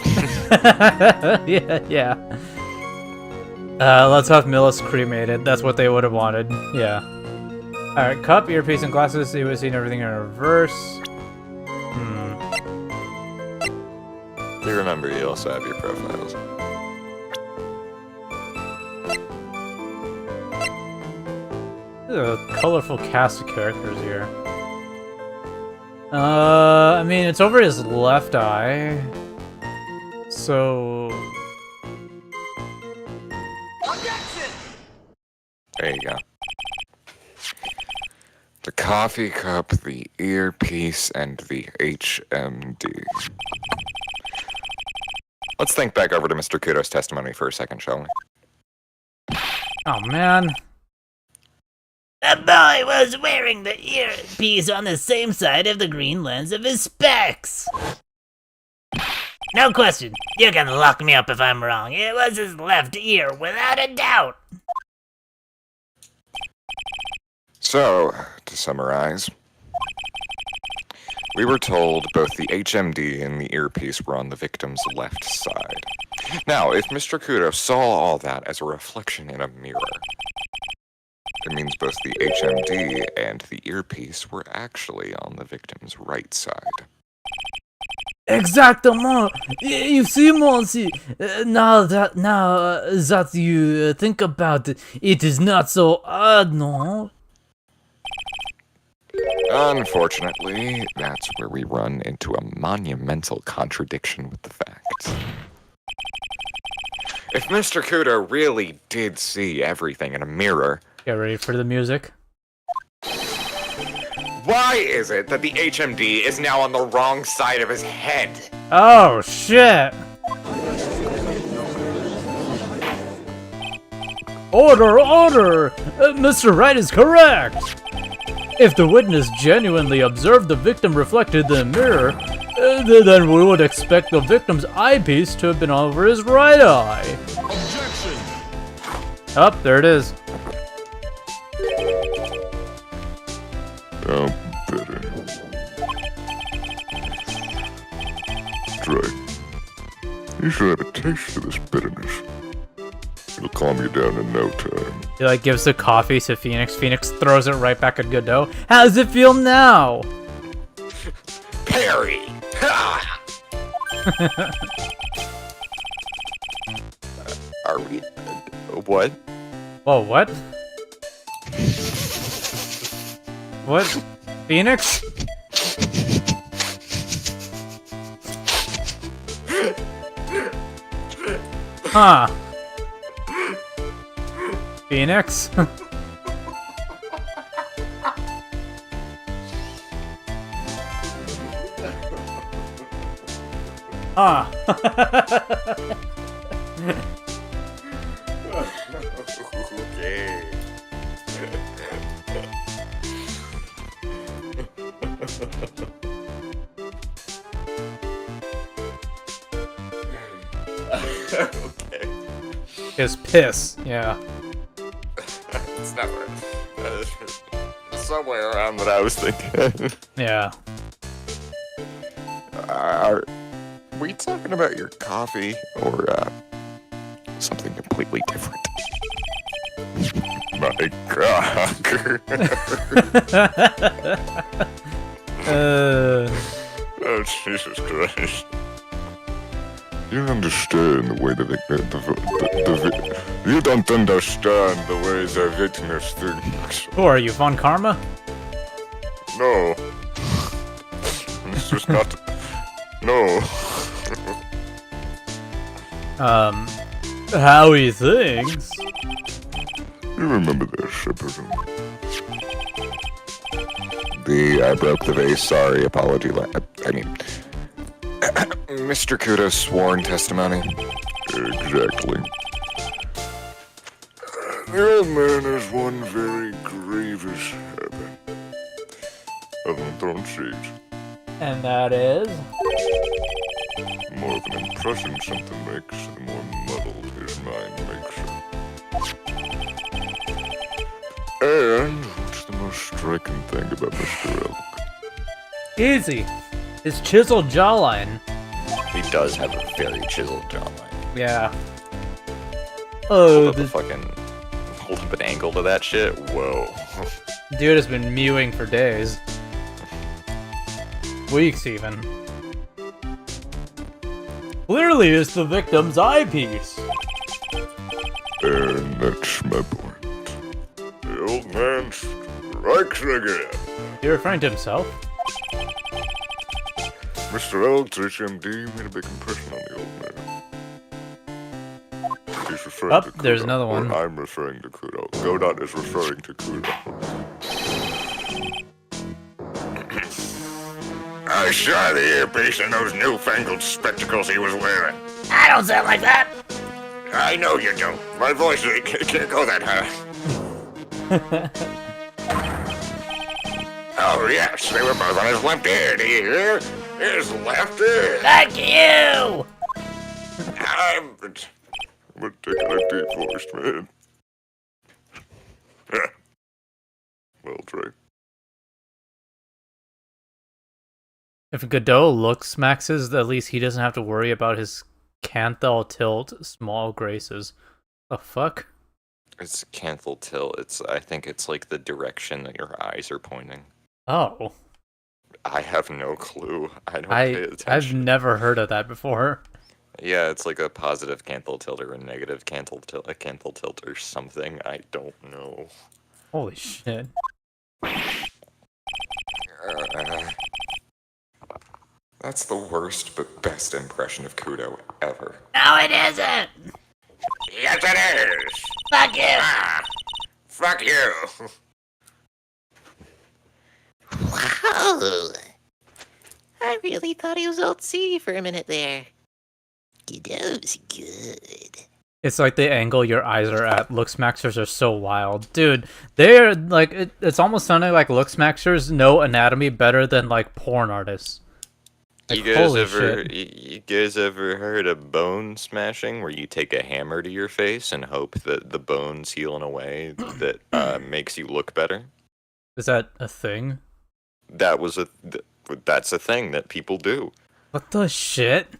yeah. Let's have Milis cremated. That's what they would have wanted. Yeah. Alright, cup, earpiece, and glasses. You would see everything in reverse. You remember you also have your profiles. A colorful cast of characters here. I mean, it's over his left eye. So... There you go. The coffee cup, the earpiece, and the HMD. Let's think back over to Mr. Kudo's testimony for a second, shall we? Oh, man. The boy was wearing the earpiece on the same side of the green lens of his specs. No question. You can lock me up if I'm wrong. It was his left ear, without a doubt. So, to summarize, we were told both the HMD and the earpiece were on the victim's left side. Now, if Mr. Kudo saw all that as a reflection in a mirror, it means both the HMD and the earpiece were actually on the victim's right side. Exactement. You see, Monty, now that you think about it, it is not so odd, no? Unfortunately, that's where we run into a monumental contradiction with the facts. If Mr. Kudo really did see everything in a mirror, Get ready for the music. why is it that the HMD is now on the wrong side of his head? Oh, shit! Order, order! Mr. Wright is correct! If the witness genuinely observed the victim reflected in the mirror, then we would expect the victim's eyepiece to have been over his right eye. Objection! Oh, there it is. How bitter. That's right. You should have a taste of this bitterness. It'll calm you down in no time. He like gives the coffee to Phoenix. Phoenix throws it right back at Godot. How does it feel now? Perry! Ha! Are we... what? Whoa, what? What? Phoenix? Huh. Phoenix? Huh. Okay. Okay. His piss, yeah. It's not right. Somewhere around what I was thinking. Yeah. Are we talking about your coffee or something completely different? My cock. Oh, Jesus Christ. You don't understand the way that you don't understand the way the witness thinks. Who are you, Von Karma? No. It's just not... No. How he thinks? You remember this, Shepard? I broke the vase, sorry, apology. Mr. Kudo's sworn testimony. Exactly. The old man has one very grievous habit. Don't cheat. And that is? More of an impression something makes, the more muddled his mind makes it. And what's the most striking thing about Mr. Elk? Easy. His chiseled jawline. He does have a very chiseled jawline. Yeah. Oh, Hold up an angle to that shit. Whoa. dude has been mewing for days. Weeks, even. Clearly, it's the victim's eyepiece. And that's my point. The old man strikes again. He referring to himself? Mr. Eldridge, MD, made a big impression on the old man. He's referring Oh, to Kudo. there's another or one. I'm referring to Kudo. Godot is referring to Kudo. I saw the earpiece and those newfangled spectacles he was wearing. I don't sound like that. I know you don't. My voice can't go that high. Oh, yes, they were both on his left ear. Do you hear? His left ear. Fuck you! I'm taking a deep voice, man. Well, Trey. If Godot looks maxes, at least he doesn't have to worry about his canthal tilt small graces. The fuck? It's canthal tilt. I think it's like the direction that your eyes are pointing. Oh. I have no clue. I don't pay attention. I've never heard of that before. Yeah, it's like a positive canthal tilt or a negative canthal tilt or something. I don't know. Holy shit. That's the worst but best impression of Kudo ever. No, it isn't! Yes, it is. Fuck you! Ah, fuck you. Wow. I really thought he was old C for a minute there. Godot's good. It's like the angle your eyes are at. Looksmaxers are so wild. Dude, they're like, it's almost sounding like Looksmaxers know anatomy better than like porn artists. Like, You guys holy ever shit. you guys ever heard of bone smashing, where you take a hammer to your face and hope that the bones heal in a way that makes you look better? Is that a thing? That's a thing that people do. What the shit?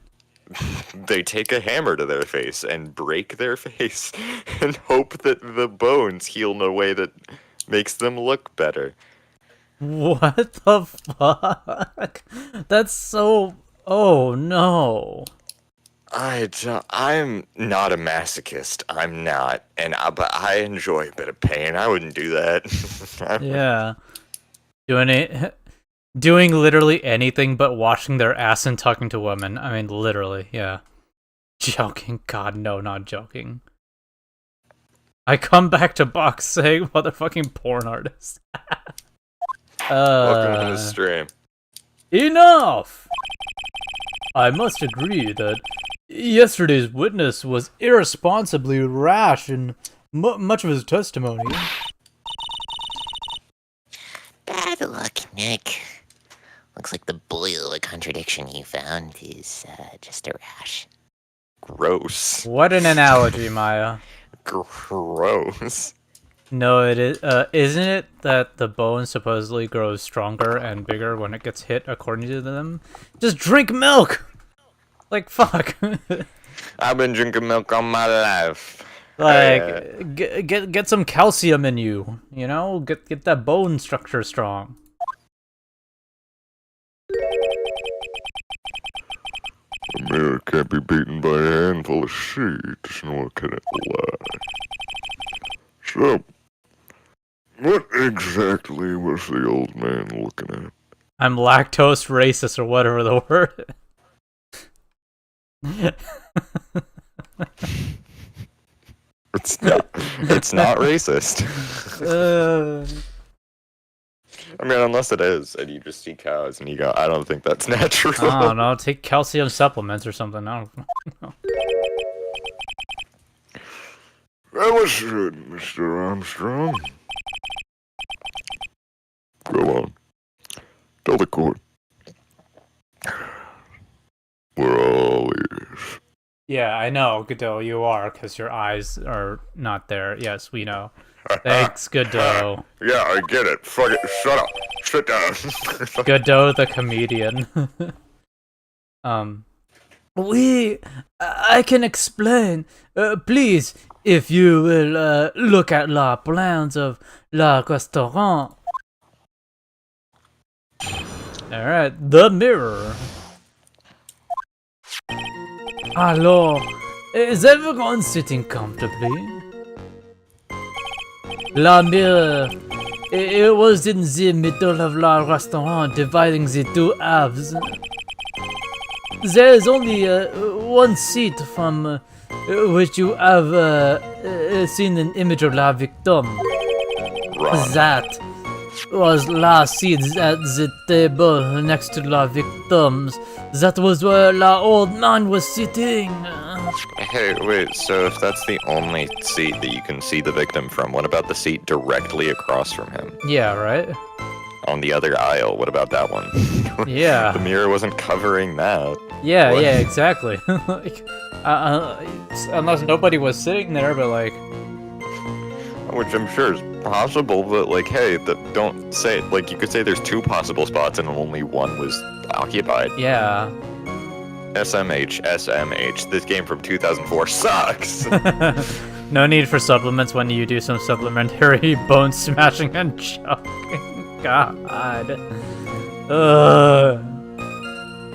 They take a hammer to their face and break their face and hope that the bones heal in a way that makes them look better. What the fuck? That's so... Oh no. I'm not a masochist. I'm not, but I enjoy a bit of pain. I wouldn't do that. Yeah. Doing literally anything but washing their ass and talking to women. I mean, literally, yeah. Joking. God, no, not joking. I come back to box saying motherfucking porn artist. Welcome to the stream. Enough! I must agree that yesterday's witness was irresponsibly rash in much of his testimony. Bad luck, Nick. Looks like the boil of a contradiction you found is just a rash. Gross. What an analogy, Maya. Gross. No, it is. Isn't it that the bone supposedly grows stronger and bigger when it gets hit, according to them? Just drink milk. Like fuck. I've been drinking milk all my life. Like get some calcium in you. You know, get that bone structure strong. A mirror can't be beaten by a handful of seeds, nor can it lie. So, what exactly was the old man looking at? I'm lactose racist or whatever the word. It's not racist. I mean, unless it is, and you just see cows and you go, I don't think that's natural. I don't know. Take calcium supplements or something. I don't know. That was good, Mr. Armstrong. Go on. Tell the court. We're all ears. Yeah, I know, Godot, you are, because your eyes are not there. Yes, we know. Thanks, Godot. Yeah, I get it. Fuck it. Shut up. Sit down. Godot the comedian. I can explain. Please, if you will look at la plans of la restaurant. Alright, the mirror. Alors, is everyone sitting comfortably? La mirror, it was in the middle of la restaurant, dividing the two halves. There is only one seat from which you have seen an image of la victim. Wrong. That was la seat at the table next to la victims. That was where la old man was sitting. Hey, wait, so if that's the only seat that you can see the victim from, what about the seat directly across from him? Yeah, right? on the other aisle. What about that one? Yeah. The mirror wasn't covering that. Yeah, What? yeah, exactly. Like, unless nobody was sitting there, but like, Which I'm sure is possible, but like, hey, don't say, like, you could say there's 2 possible spots and only one was occupied. yeah. SMH. This game from 2004 sucks! No need for supplements when you do some supplementary bone smashing and choking. God.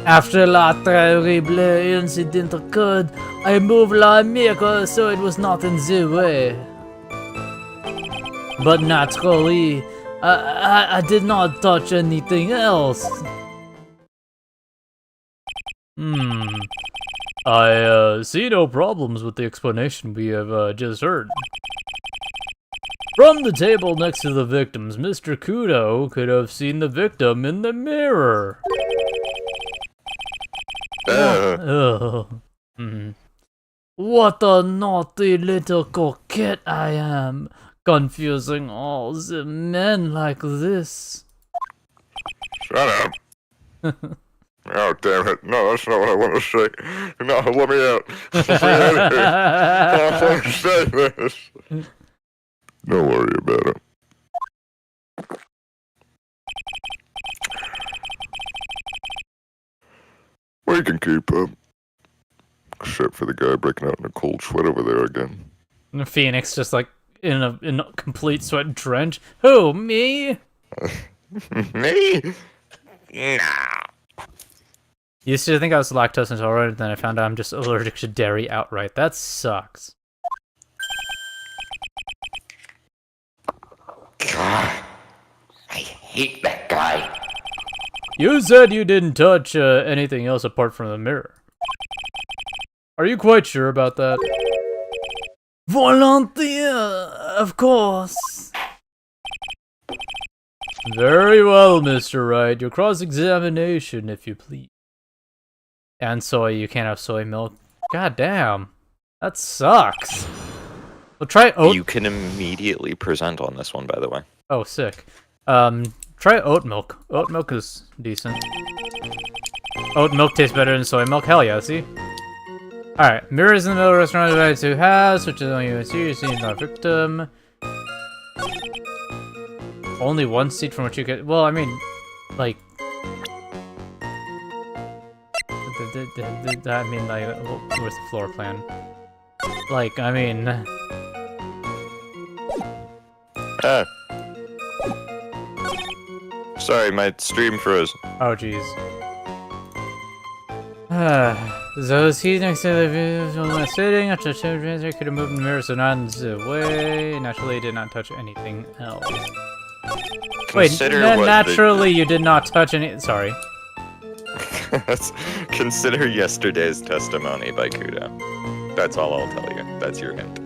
After la terrible incident occurred, I moved la mirror so it was not in the way. But naturally, I did not touch anything else. I see no problems with the explanation we have just heard. From the table next to the victims, Mr. Kudo could have seen the victim in the mirror. What a naughty little coquette I am, confusing all the men like this. Shut up. Oh, damn it. No, that's not what I want to say. No, let me out. Let me out of here. I don't want to say this. Don't worry about it. We can keep up. Except for the guy breaking out in a cold sweat over there again. Phoenix just like in a complete sweat drench. Who, me? Me? Nah. Used to think I was lactose intolerant, then I found out I'm just allergic to dairy outright. That sucks. God, I hate that guy. You said you didn't touch anything else apart from the mirror. Are you quite sure about that? Volunteer, of course. Very well, Mr. Wright. Your cross-examination, if you please. And soy, you can't have soy milk. God damn. That sucks. Well, try oat... You can immediately present on this one, by the way. Oh, sick. Try oat milk. Oat milk is decent. Oat milk tastes better than soy milk? Hell yeah, see? Alright, mirrors in the middle of the restaurant divided to halves, which is only a serious scene, not a victim. Only one seat from which you get. Well, I mean, like. I mean, like, where's the floor plan? Like, I mean. Sorry, my stream froze. Oh, jeez. Those he's next to the video sitting after the transfer could have moved the mirror so not in the way. Naturally, did not touch anything else. Wait, naturally, you did not touch any. Sorry. Consider yesterday's testimony by Kudo. That's all I'll tell you. That's your hint.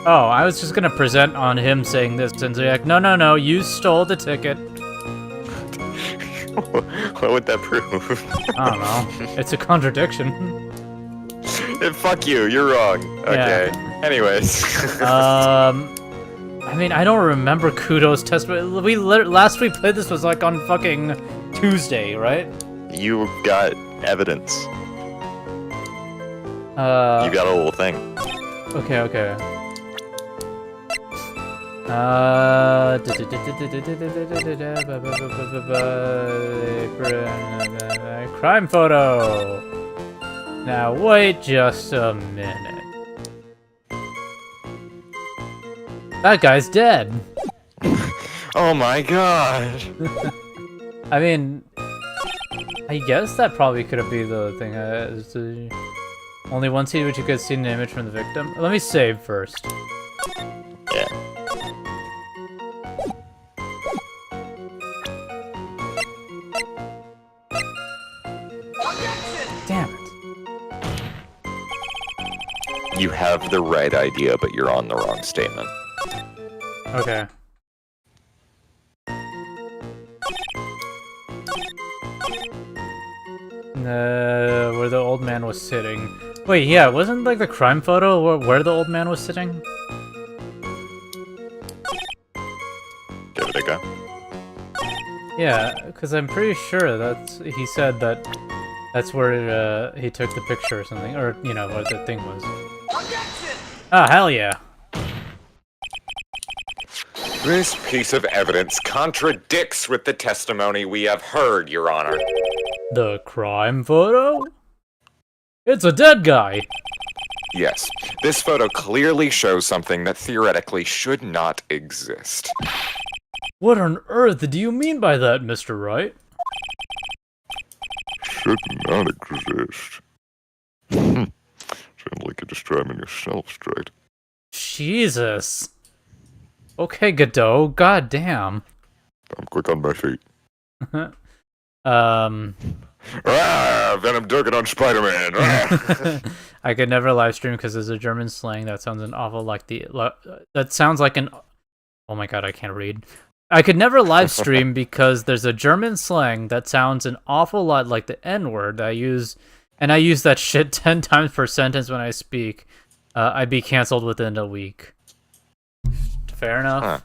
Oh, I was just gonna present on him saying this, and be like, no, you stole the ticket. What would that prove? I don't know. It's a contradiction. Fuck you, you're wrong. Okay. Yeah. Anyways. I mean, I don't remember Kudo's testimony. Last we played this was like on fucking Tuesday, right? You got evidence. You got a whole thing. Okay. Crime photo. Now wait just a minute. That guy's dead. Oh my god. I mean, I guess that probably could have been the thing. Only one scene which you could see an image from the victim. Let me save first. Yeah. Damn it. You have the right idea, but you're on the wrong statement. Okay. Where the old man was sitting. Wait, yeah, wasn't like the crime photo where the old man was sitting? Give it a go. Yeah, because I'm pretty sure he said that's where he took the picture or something, or you know what the thing was. Ah, hell yeah! This piece of evidence contradicts with the testimony we have heard, Your Honor. The crime photo? It's a dead guy! Yes, this photo clearly shows something that theoretically should not exist. What on earth do you mean by that, Mr. Wright? Should not exist. Sounds like you're describing yourself straight. Jesus. Okay, Godot, goddamn. I'm quick on my feet. Venom Durkin on Spider-Man. I could never live stream because there's a German slang that sounds an awful like that sounds like an. Oh my god, I can't read. I could never live stream because there's a German slang that sounds an awful lot like the N-word that I use, and I use that shit 10 times per sentence when I speak. I'd be canceled within a week. Fair enough. Huh.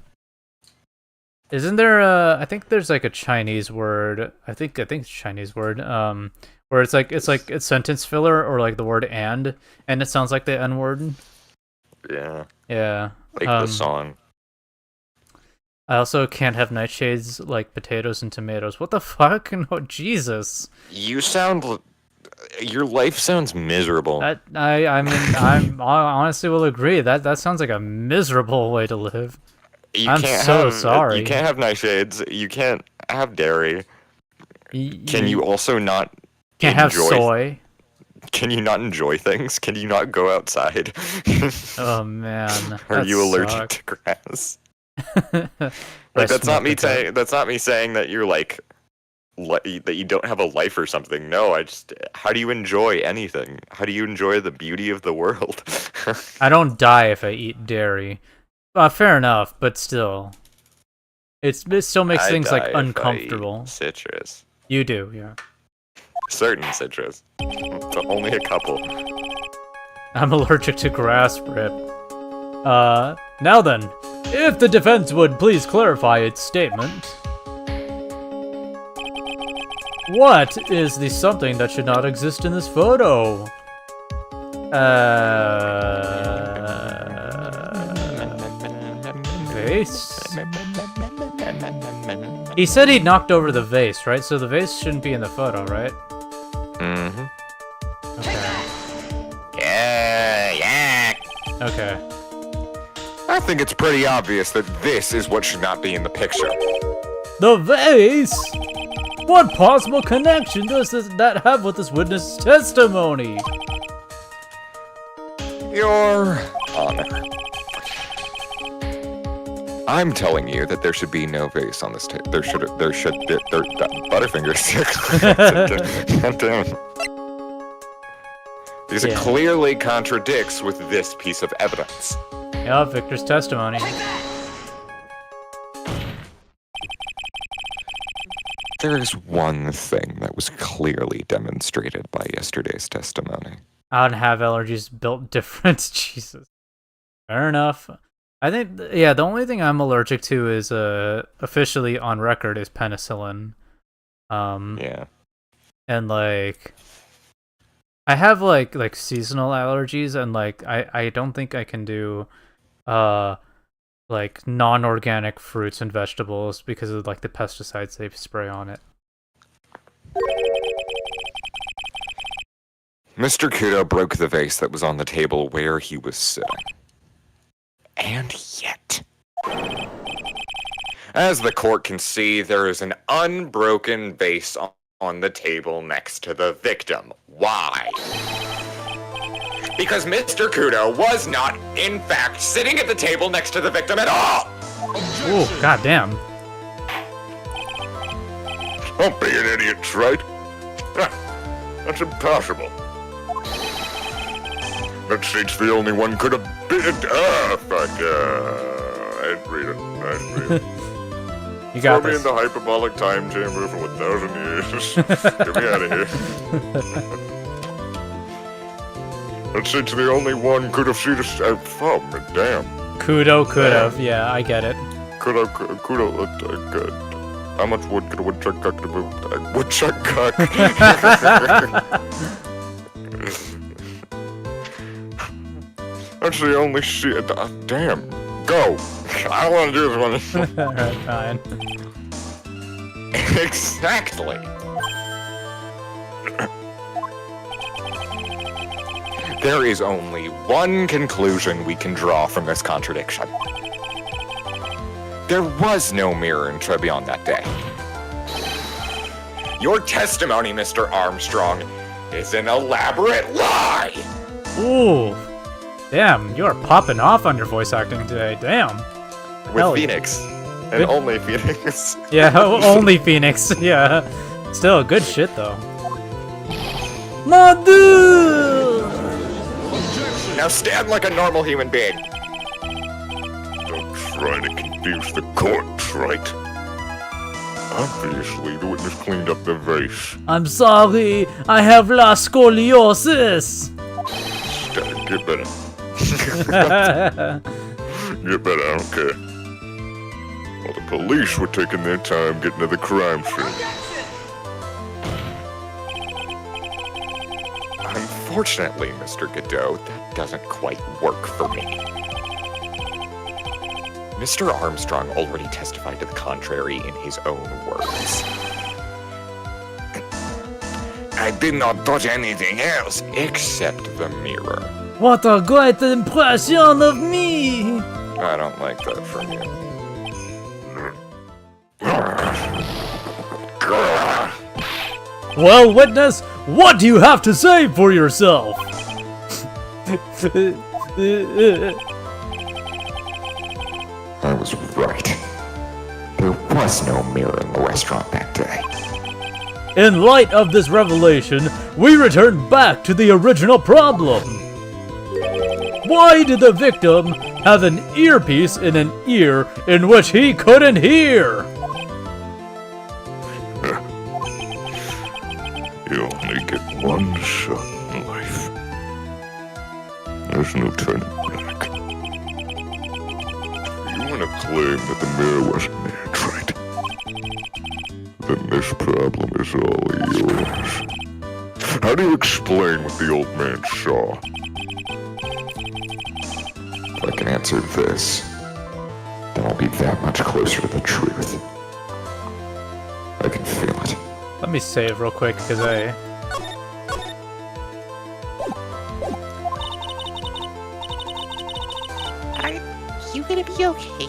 Isn't there I think there's like a Chinese word. I think it's a Chinese word. Where it's like a sentence filler or like the word and it sounds like the N-word. Yeah. Yeah. Like the song. I also can't have nightshades like potatoes and tomatoes. What the fuck? No, Jesus. Your life sounds miserable. I honestly will agree. That sounds like a miserable way to live. I'm so sorry. You can't have nightshades. You can't have dairy. Can you also not can't have soy? Can you not enjoy things? Can you not go outside? Oh man. Are you allergic to grass? Like that's not me saying that you're like that you don't have a life or something. No, how do you enjoy anything? How do you enjoy the beauty of the world? I don't die if I eat dairy. Fair enough, but still. It still makes things like uncomfortable. Citrus. You do, yeah. Certain citrus. But only a couple. I'm allergic to grass, Rip. Now then, if the defense would please clarify its statement. What is the something that should not exist in this photo? Vase? He said he knocked over the vase, right? So the vase shouldn't be in the photo, right? Mm-hmm. Okay. Yeah. Okay. I think it's pretty obvious that this is what should not be in the picture. The vase? What possible connection does that have with this witness' testimony? Your Honor. I'm telling you that there should be no vase on this table. There should Butterfingers. Calm down. Because it clearly contradicts with this piece of evidence. Yeah, Victor's testimony. There is one thing that was clearly demonstrated by yesterday's testimony. I don't have allergies built different. Jesus. Fair enough. I think, yeah, the only thing I'm allergic to is, officially on record, is penicillin. Yeah. And, like, I have, like seasonal allergies, and, like, I don't think I can do, like, non-organic fruits and vegetables because of, like, the pesticides they spray on it. Mr. Kudo broke the vase that was on the table where he was sitting. And yet, as the court can see, there is an unbroken vase on the table next to the victim. Why? Because Mr. Kudo was not, in fact, sitting at the table next to the victim at all! Ooh, goddamn. Don't be an idiot, right? That's impossible. That seat's the only one could have been. Fuck. I'd read it. You got Throw me this. in the hyperbolic time chamber for 1,000 years. Get me out of here. That seat's the only one could have seen us. Kudo could have. Yeah, I get it. Kudo. Good. How much wood could a woodchuck cock to move? Woodchuck cock. That's the only shit. Damn. Go. I don't want to do this one. Alright, fine. Exactly. There is only one conclusion we can draw from this contradiction. There was no mirror in Trebion that day. Your testimony, Mr. Armstrong, is an elaborate lie! Ooh. Damn, you are popping off on your voice acting today. Damn. With Hell yeah. Phoenix. And Good. only Phoenix. Yeah, only Phoenix. Yeah. Still good shit though. Mon Dieu! Now stand like a normal human being. Don't try to confuse the court, right? Obviously, the witness cleaned up the vase. I'm sorry, I have la scoliosis. Get better. Get better, I don't care. While the police were taking their time getting to the crime scene. Unfortunately, Mr. Godot, that doesn't quite work for me. Mr. Armstrong already testified to the contrary in his own words. I did not touch anything else except the mirror. What a great impression of me! I don't like that from you. Well, witness, what do you have to say for yourself? I was right. There was no mirror in the restaurant that day. In light of this revelation, we return back to the original problem. Why did the victim have an earpiece in an ear in which he couldn't hear? You only get one shot in life. There's no turning back. If you want to claim that the mirror wasn't there, Trent, then this problem is all yours. How do you explain what the old man saw? If I can answer this, then I'll be that much closer to the truth. I can feel it. Let me save real quick, because Are you gonna be okay?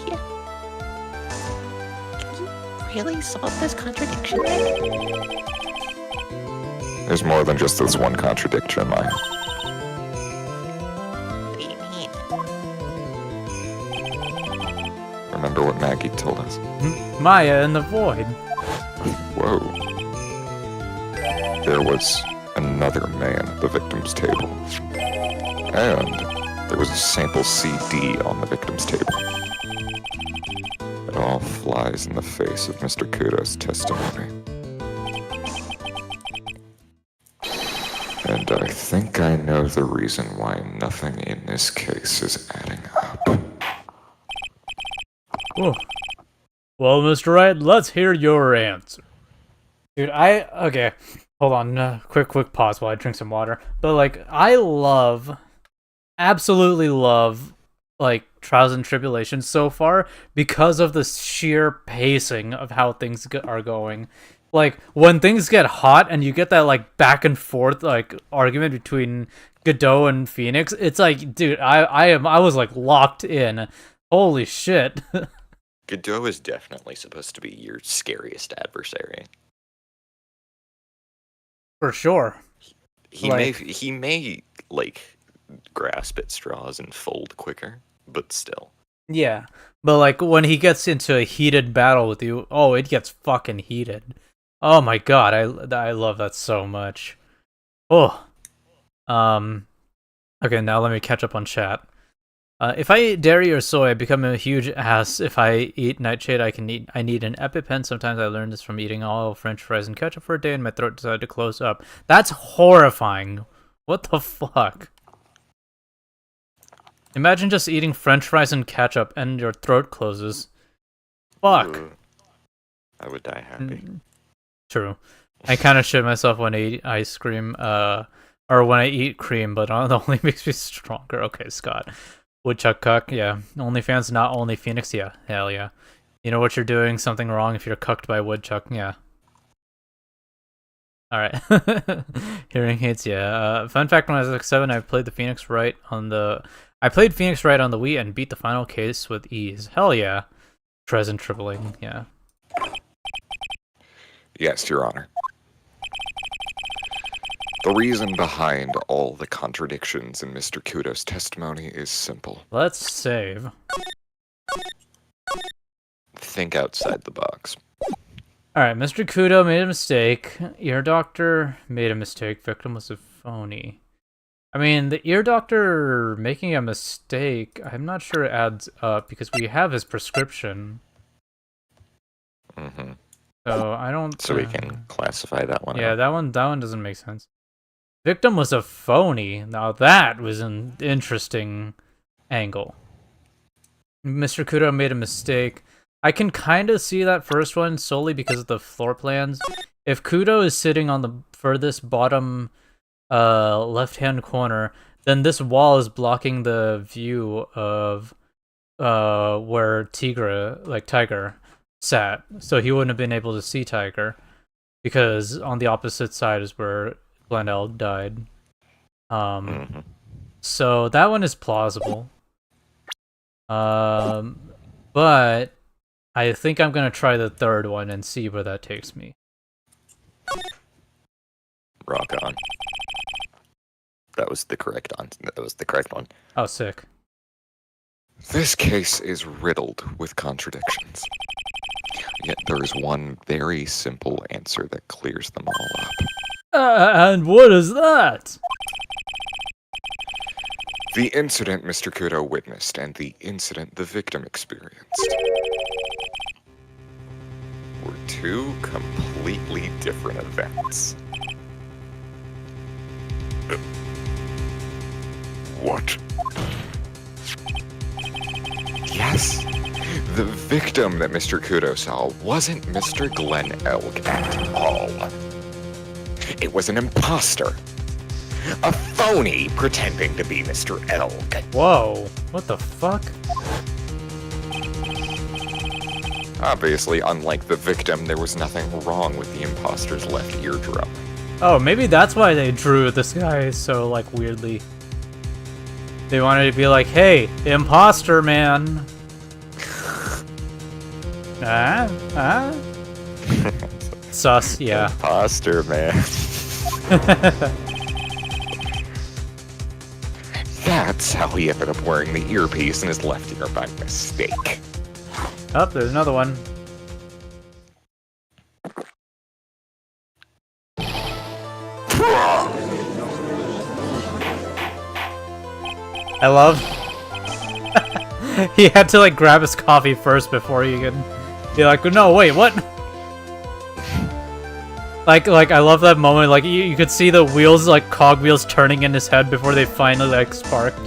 Can you really solve this contradiction? There's more than just this one contradiction, Maya. What do you mean? Remember what Maggie told us? Maya in the void. Whoa. There was another man at the victim's table. And there was a sample CD on the victim's table. It all flies in the face of Mr. Kudo's testimony. And I think I know the reason why nothing in this case is adding up. Whoa. Well, Mr. Wright, let's hear your answer. Dude, okay. Hold on, quick pause while I drink some water. But, like, I absolutely love, like, Trials and Tribulations so far because of the sheer pacing of how things are going. Like, when things get hot and you get that, like, back and forth, like, argument between Godot and Phoenix, it's like, dude, I was, like, locked in. Holy shit. Godot is definitely supposed to be your scariest adversary. For sure. He may like grasp at straws and fold quicker, but still. Yeah, but like when he gets into a heated battle with you, oh, it gets fucking heated. Oh my god, I love that so much. Oh. Okay, now let me catch up on chat. If I eat dairy or soy, I become a huge ass. If I eat nightshade, I need an EpiPen. Sometimes I learned this from eating all French fries and ketchup for a day and my throat decided to close up. That's horrifying. What the fuck? Imagine just eating French fries and ketchup and your throat closes. Fuck. I would die happy. True. I kind of shit myself when I eat ice cream, or when I eat cream, but it only makes me stronger. Okay, Scott. Woodchuck cuck, yeah. OnlyFans, not only Phoenix, yeah. Hell yeah. You know what you're doing, something wrong if you're cucked by Woodchuck, yeah. Alright. Hearing aids, yeah. Fun fact, when I was like 7, I played Phoenix Wright on the Wii and beat the final case with ease. Hell yeah. Present tripling, yeah. Yes, Your Honor. The reason behind all the contradictions in Mr. Kudo's testimony is simple. Let's save. Think outside the box. Alright, Mr. Kudo made a mistake. Ear doctor made a mistake. Victim was a phony. I mean, the ear doctor making a mistake, I'm not sure it adds up because we have his prescription. Mm-hmm. So I don't. So we can classify that one. Yeah, out. that one doesn't make sense. Victim was a phony. Now that was an interesting angle. Mr. Kudo made a mistake. I can kind of see that first one solely because of the floor plans. If Kudo is sitting on the furthest bottom left-hand corner, then this wall is blocking the view of where Tiger sat. So he wouldn't have been able to see Tiger because on the opposite side is where Glenn died. So that one is plausible. But I think I'm gonna try the third one and see where that takes me. Rock on. That was the correct one. Oh, sick. This case is riddled with contradictions. Yet there is one very simple answer that clears them all up. And what is that? The incident Mr. Kudo witnessed and the incident the victim experienced were two completely different events. What? Yes, the victim that Mr. Kudo saw wasn't Mr. Glenn Elk at all. It was an imposter. A phony pretending to be Mr. Elk. Whoa, what the fuck? Obviously, unlike the victim, there was nothing wrong with the imposter's left eardrum. Oh, maybe that's why they drew this guy so, like, weirdly. They wanted to be like, hey, imposter man. Sus, yeah. Imposter, man. That's how he ended up wearing the earpiece in his left ear by mistake. Oh, there's another one. I love... he had to, like, grab his coffee first before he could be like, no, wait, what? Like, I love that moment, like, you could see the wheels, like, cogwheels turning in his head before they finally, like, sparked.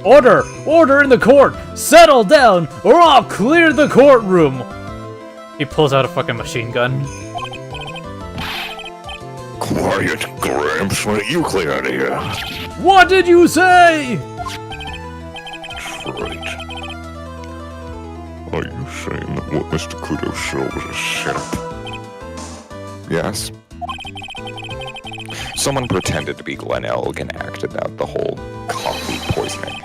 Order! Order in the court! Settle down, or I'll clear the courtroom! He pulls out a fucking machine gun. Quiet, Gramps. Why don't you clear out of here? What did you say? That's right. Are you saying that what Mr. Kudo saw was a setup? Yes. Someone pretended to be Glenn Elg and acted out the whole coffee poisoning.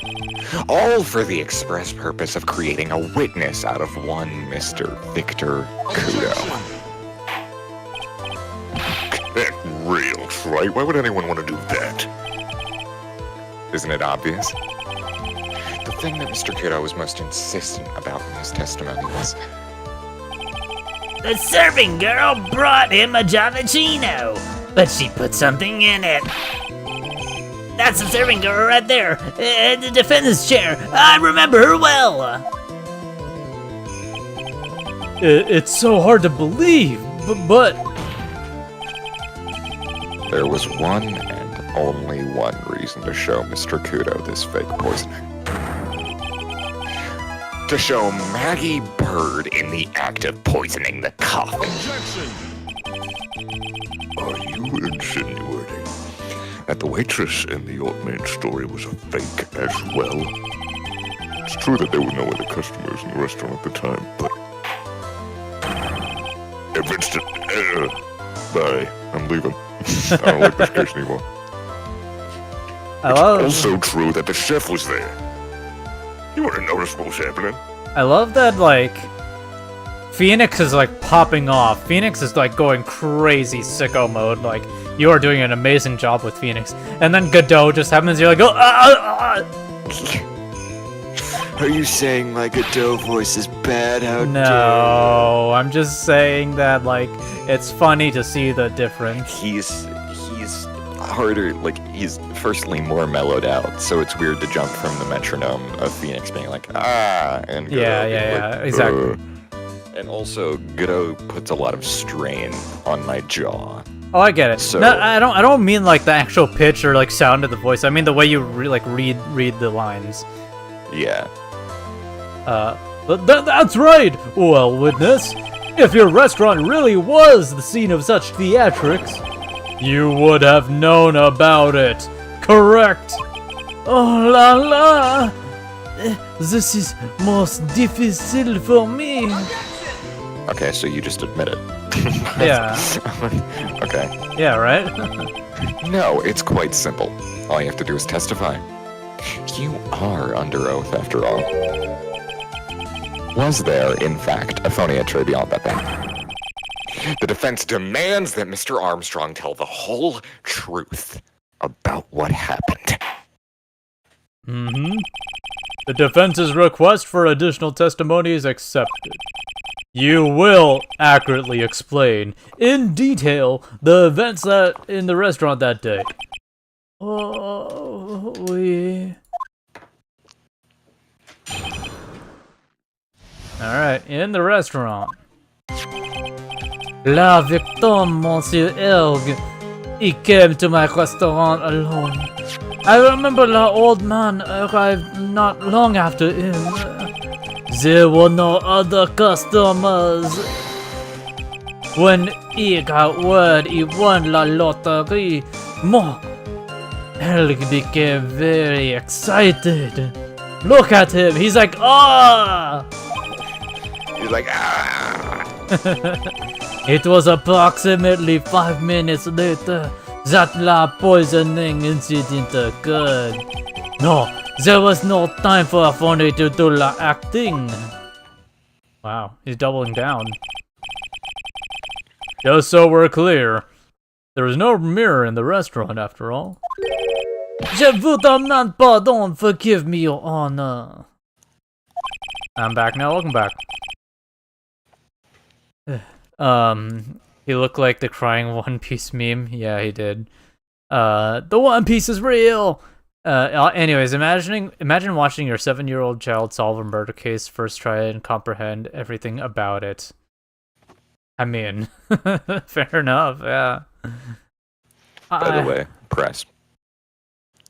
All for the express purpose of creating a witness out of one Mr. Victor Kudo. That rails, right? Why would anyone want to do that? Isn't it obvious? The thing that Mr. Kudo was most insistent about in his testimony was The serving girl brought him a Giovacchino, but she put something in it. That's the serving girl right there, in the defendant's chair. I remember her well. It's so hard to believe, but... there was one and only one reason to show Mr. Kudo this fake poisoning. to show Maggie Bird in the act of poisoning the coffin. Are you insinuating that the waitress in the old man story was a fake as well? It's true that there were no other customers in the restaurant at the time, but... Vincent, bye. I'm leaving. I don't like this case anymore. It's also true that the chef was there. You wouldn't notice what was happening. I love that, like, Phoenix is, like, popping off. Phoenix is, like, going crazy sicko mode. Like, you are doing an amazing job with Phoenix. And then Godot just happens, you're like, oh, Are you saying my Godot voice is bad? How dare No, I'm just saying that, like, it's funny to see the difference. He's harder, like, he's firstly more mellowed out, so it's weird to jump from the metronome of Phoenix being like, and Godot being like, exactly. And also, Godot puts a lot of strain on my jaw. Oh, I get it. So- No, I don't mean, like, the actual pitch or, like, sound of the voice. I mean the way you, read the lines. Yeah. That's right! Well, witness, if your restaurant really was the scene of such theatrics, you would have known about it. Correct! Oh la la! This is most difficult for me. Okay, so you just admit it. Yeah. Okay. Yeah, right? No, it's quite simple. All you have to do is testify. You are under oath, after all. Was there, in fact, a phony entry beyond that thing? The defense demands that Mr. Armstrong tell the whole truth about what happened. Mm-hmm. The defense's request for additional testimony is accepted. You will accurately explain, in detail, the events in the restaurant that day. Oh, we... Alright, in the restaurant. La victime, Monsieur Elg. He came to my restaurant alone. I remember the old man arrived not long after him. There were no other customers. When he got word he won la lottery, Elg became very excited. Look at him, he's like, ah! He's like, ah! It was approximately 5 minutes later that the poisoning incident occurred. No, there was no time for a phony to do the acting. Wow, he's doubling down. Just so we're clear, there was no mirror in the restaurant after all. Je vous demande pardon, forgive me, your honor. I'm back now, welcome back. He looked like the crying One Piece meme. Yeah, he did. The One Piece is real! Anyways, imagine watching your 7-year-old child solve a murder case, first try and comprehend everything about it. I mean, fair enough, yeah. By the way, press.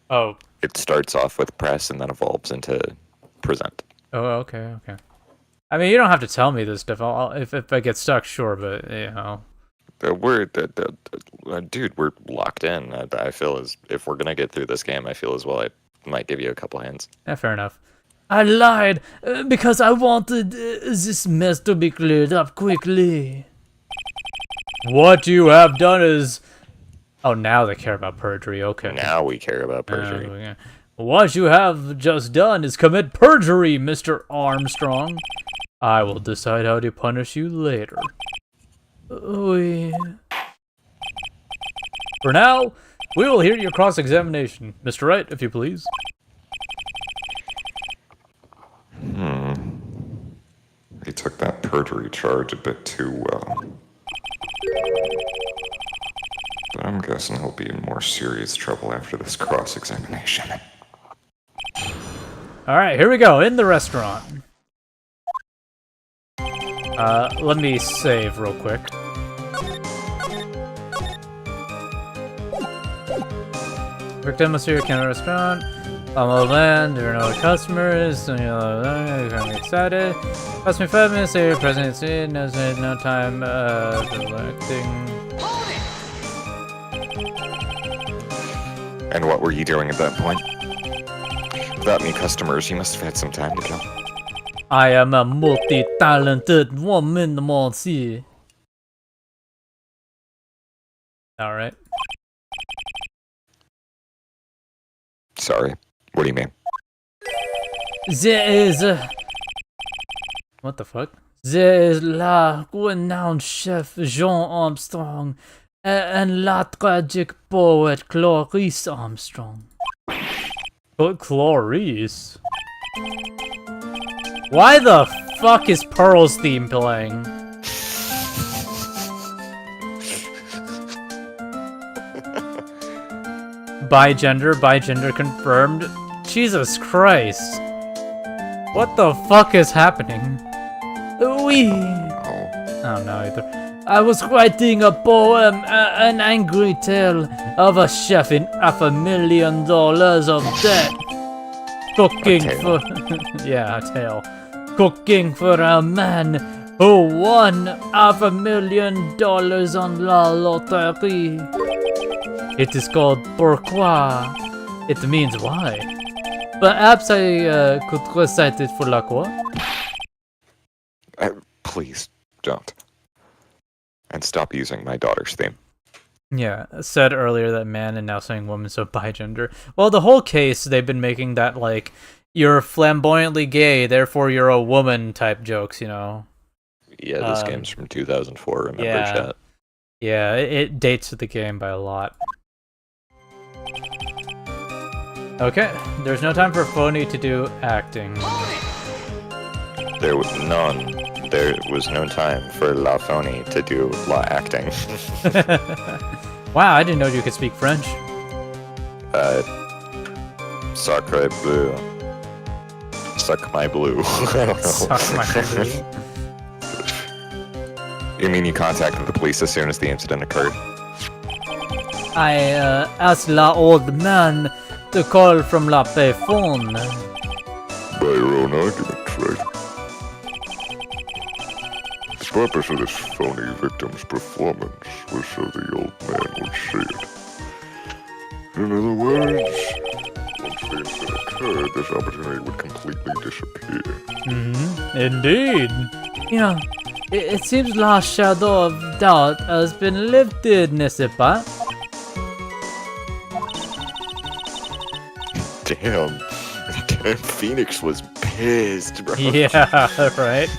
Oh. It starts off with press and then evolves into present. Oh, okay. I mean, you don't have to tell me this stuff. If I get stuck, sure, but, you know. Dude, we're locked in. I feel as if we're gonna get through this game, I feel as well I might give you a couple hints. Yeah, fair enough. I lied because I wanted this mess to be cleared up quickly. What you have done is... Oh, now they care about perjury, okay. Now we care about perjury. What you have just done is commit perjury, Mr. Armstrong. I will decide how to punish you later. For now, we will hear your cross-examination. Mr. Wright, if you please. He took that perjury charge a bit too well. But I'm guessing he'll be in more serious trouble after this cross-examination. Alright, here we go, in the restaurant. Let me save real quick. Victim, Monsieur, can restaurant. I'm a land, there are no customers, so you're kind of excited. Cost me 5 minutes to your presidency, no time collecting. And what were you doing at that point? Without any customers, you must have had some time to kill. I am a multi-talented woman, Monsi. Alright. Sorry. What do you mean? There is what the fuck? There is la renowned chef Jean Armstrong and la tragic poet Clarice Armstrong. But Clarice? Why the fuck is Pearl's theme playing? Bi-gender confirmed. Jesus Christ. What the fuck is happening? We. I don't know either. I was writing a poem, an angry tale of a chef in $500,000 of debt. Cooking for. Yeah, a tale. Cooking for a man who won $500,000 on La Loterie. It is called Pourquoi. It means why. Perhaps I could recite it for la quoi? Please, don't. And stop using my daughter's theme. Yeah, said earlier that man and now saying woman, so bi-gender. Well, the whole case, they've been making that, like, you're flamboyantly gay, therefore you're a woman type jokes, you know? Yeah, this game's from 2004, remember, yeah. chat? Yeah, it dates the game by a lot. Okay, there's no time for Phony to do acting. There was none. There was no time for La Phony to do La Acting. Wow, I didn't know you could speak French. Sacre bleu. Suck my blue. I don't know. Suck my blue. You mean you contacted the police as soon as the incident occurred? I asked la old man to call from la payphone. By your own argument, right? The purpose of this phony victim's performance was so the old man would see it. In other words, once the incident occurred, this opportunity would completely disappear. Indeed. Yeah, it seems la shadow of doubt has been lifted, n'est-ce pas? Damn. Damn, Phoenix was pissed, bro. Yeah, right?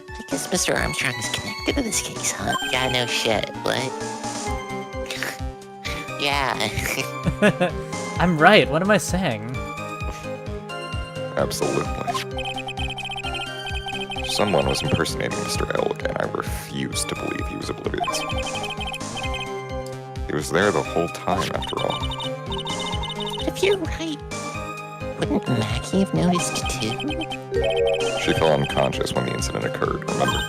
I guess Mr. Armstrong is connected to this case, huh? Yeah, no shit. What? Yeah. I'm right, what am I saying? Absolutely. Someone was impersonating Mr. Elk, and I refuse to believe he was oblivious. He was there the whole time, after all. But if you're right, wouldn't Maggie have noticed too? She fell unconscious when the incident occurred, remember?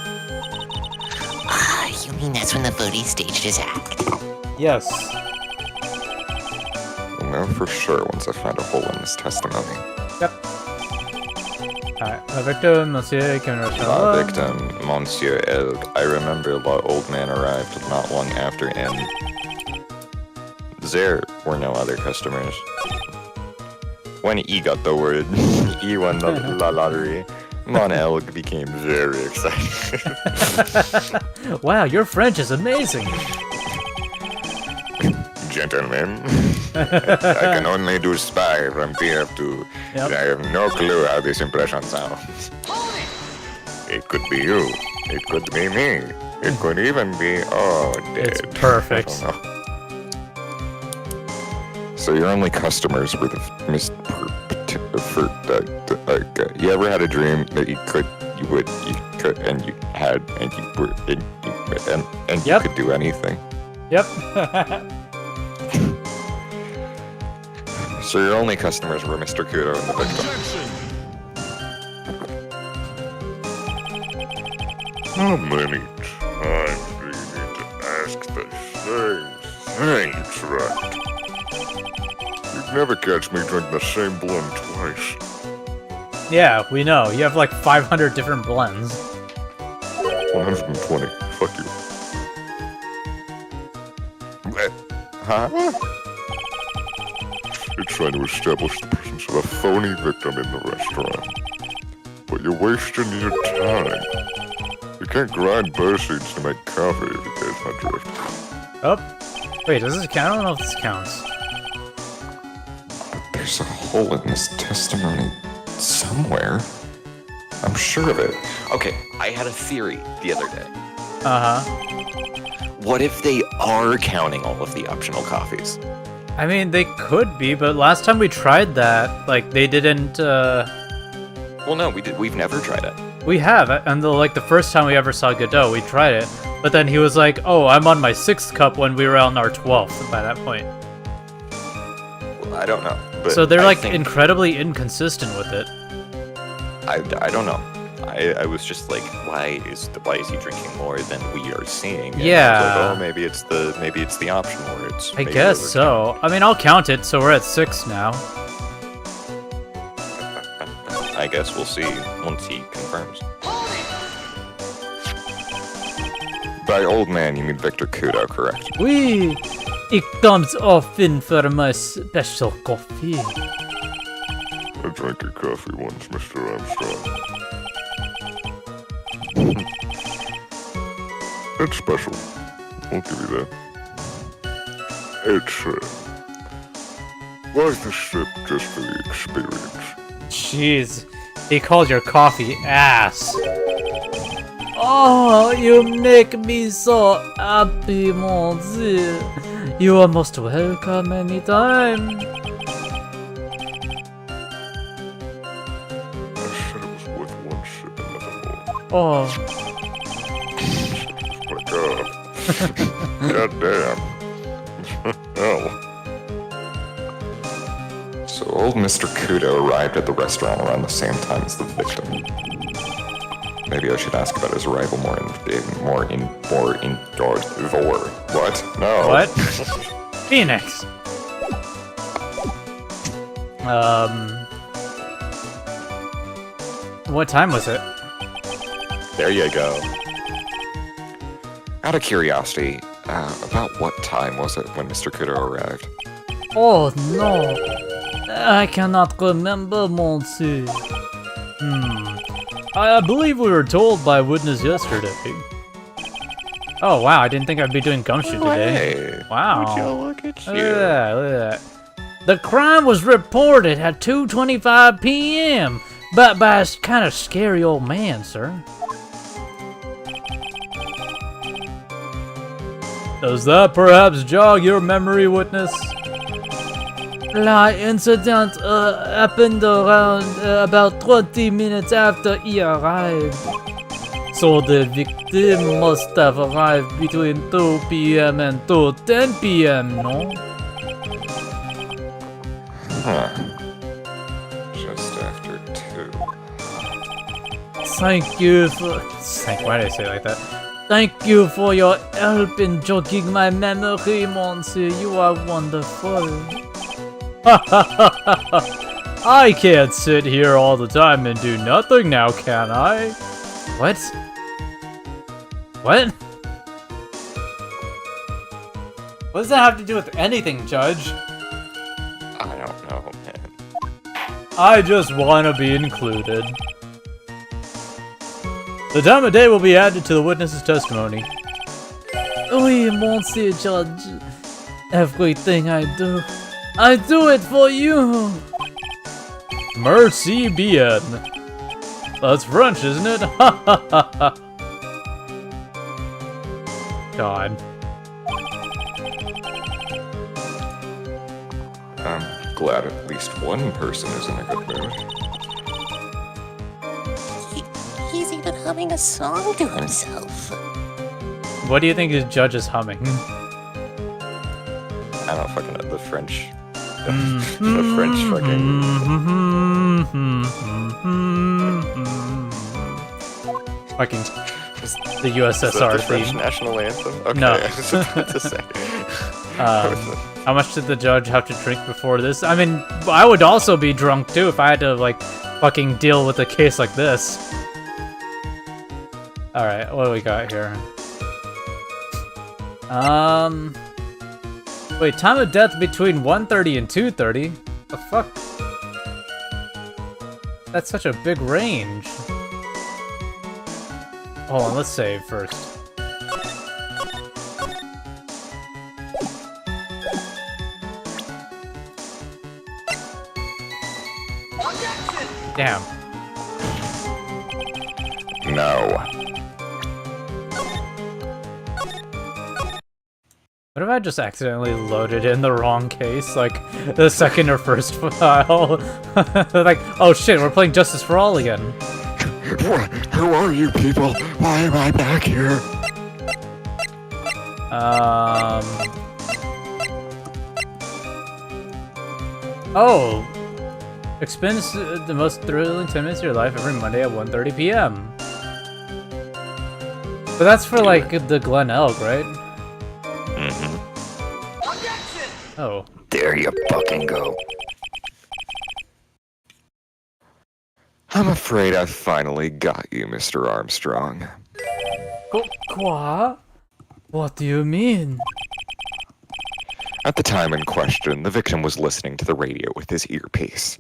Ah, you mean that's when the Bodhi staged his act? Yes. We'll know for sure once I find a hole in this testimony. Yep. Alright, la victim, monsieur, can La victim, Monsieur Elk. I remember the old man arrived not long after, and there were no other customers. When he got the word, he won the lottery. Mon Elk became very excited. Wow, your French is amazing. Gentlemen, I can only do spy from TF2. Yep. I have no clue how this impression sounds. It could be you. It could be me. It could even be dead. It's perfect. I don't know. So your only customers were the you ever had a dream that you could, and you had, and you were, and you Yep. could do anything? Yep. So your only customers were Mr. Kudo and the victim. How many times do you need to ask the same thing, Trent? You never catch me drink the same blend twice. Yeah, we know. You have like 500 different blends. 120. Fuck you. Huh? You're trying to establish the presence of a phony victim in the restaurant. But you're wasting your time. You can't grind burr seeds to make coffee if you catch my drift. Oh. Wait, does this count? I don't know if this counts. There's a hole in this testimony somewhere. I'm sure of it. Okay, I had a theory the other day. Uh-huh. What if they are counting all of the optional coffees? I mean, they could be, but last time we tried that, like, they didn't, Well, no, we've never tried it. We have, and the first time we ever saw Godot, we tried it, but then he was like, oh, I'm on my 6th cup when we were on our 12th by that point. Well, I don't know. But So they're, I like, think- incredibly inconsistent with it. I don't know. I was just like, why is he drinking more than we are seeing? And I was Yeah. like, oh, maybe it's the optional words. I guess so. I mean, I'll count it, so we're at 6 now. I guess we'll see once he confirms. By old man, you mean Victor Kudo, correct? Wee! It comes often for my special coffee. I drank your coffee once, Mr. Armstrong. It's special. I'll give you that. It's, worth a sip just for the experience. Jeez, he called your coffee ass. Oh, you make me so happy, mon Dieu. You are most welcome anytime. I said it was worth one sip and nothing more. Oh, My God. God damn. Hell. So old Mr. Kudo arrived at the restaurant around the same time as the victim. Maybe I should ask about his arrival more in What? No. what? Phoenix. What time was it? There you go. Out of curiosity, about what time was it when Mr. Kudo arrived? Oh no, I cannot remember, monsieur. I believe we were told by witness yesterday. Oh wow, I didn't think I'd be doing gumshoe today. Hey, Wow. would you look at you? Look at that, look at that. The crime was reported at 2:25 p.m. but by a kind of scary old man, sir. Does that perhaps jog your memory, witness? The incident happened around about 20 minutes after he arrived. So the victim must have arrived between 2 p.m. and 2:10 p.m., no? Huh. Just after 2. Thank you for... Why did I say it like that? Thank you for your help in jogging my memory, monsieur. You are wonderful. I can't sit here all the time and do nothing now, can I? What? What? What does that have to do with anything, Judge? I don't know, man. I just want to be included. The time of day will be added to the witness's testimony. Oui, monsieur Judge. Everything I do it for you. Merci bien. That's French, isn't it? God. I'm glad at least one person is in a good mood. He's even humming a song to himself. What do you think the judge is humming? I don't fucking know the French. The French fucking. Fucking the Is that USSR the French theme. national anthem? Okay, No. I was about to say. How much did the judge have to drink before this? I mean, I would also be drunk too if I had to, like, fucking deal with a case like this. Alright, what do we got here? Wait, time of death between 1:30 and 2:30? The fuck? That's such a big range. Hold on, let's save first. Damn. No. What if I just accidentally loaded in the wrong case? Like, the second or first file? Like, oh shit, we're playing Justice for All again. Who are you people? Why am I back here? Oh! Expends the most thrilling 10 minutes of your life every Monday at 1:30 p.m. But that's for, like, the Glen Elk, right? Mm-hmm. Oh. There you fucking go. I'm afraid I finally got you, Mr. Armstrong. Quoi? What do you mean? At the time in question, the victim was listening to the radio with his earpiece.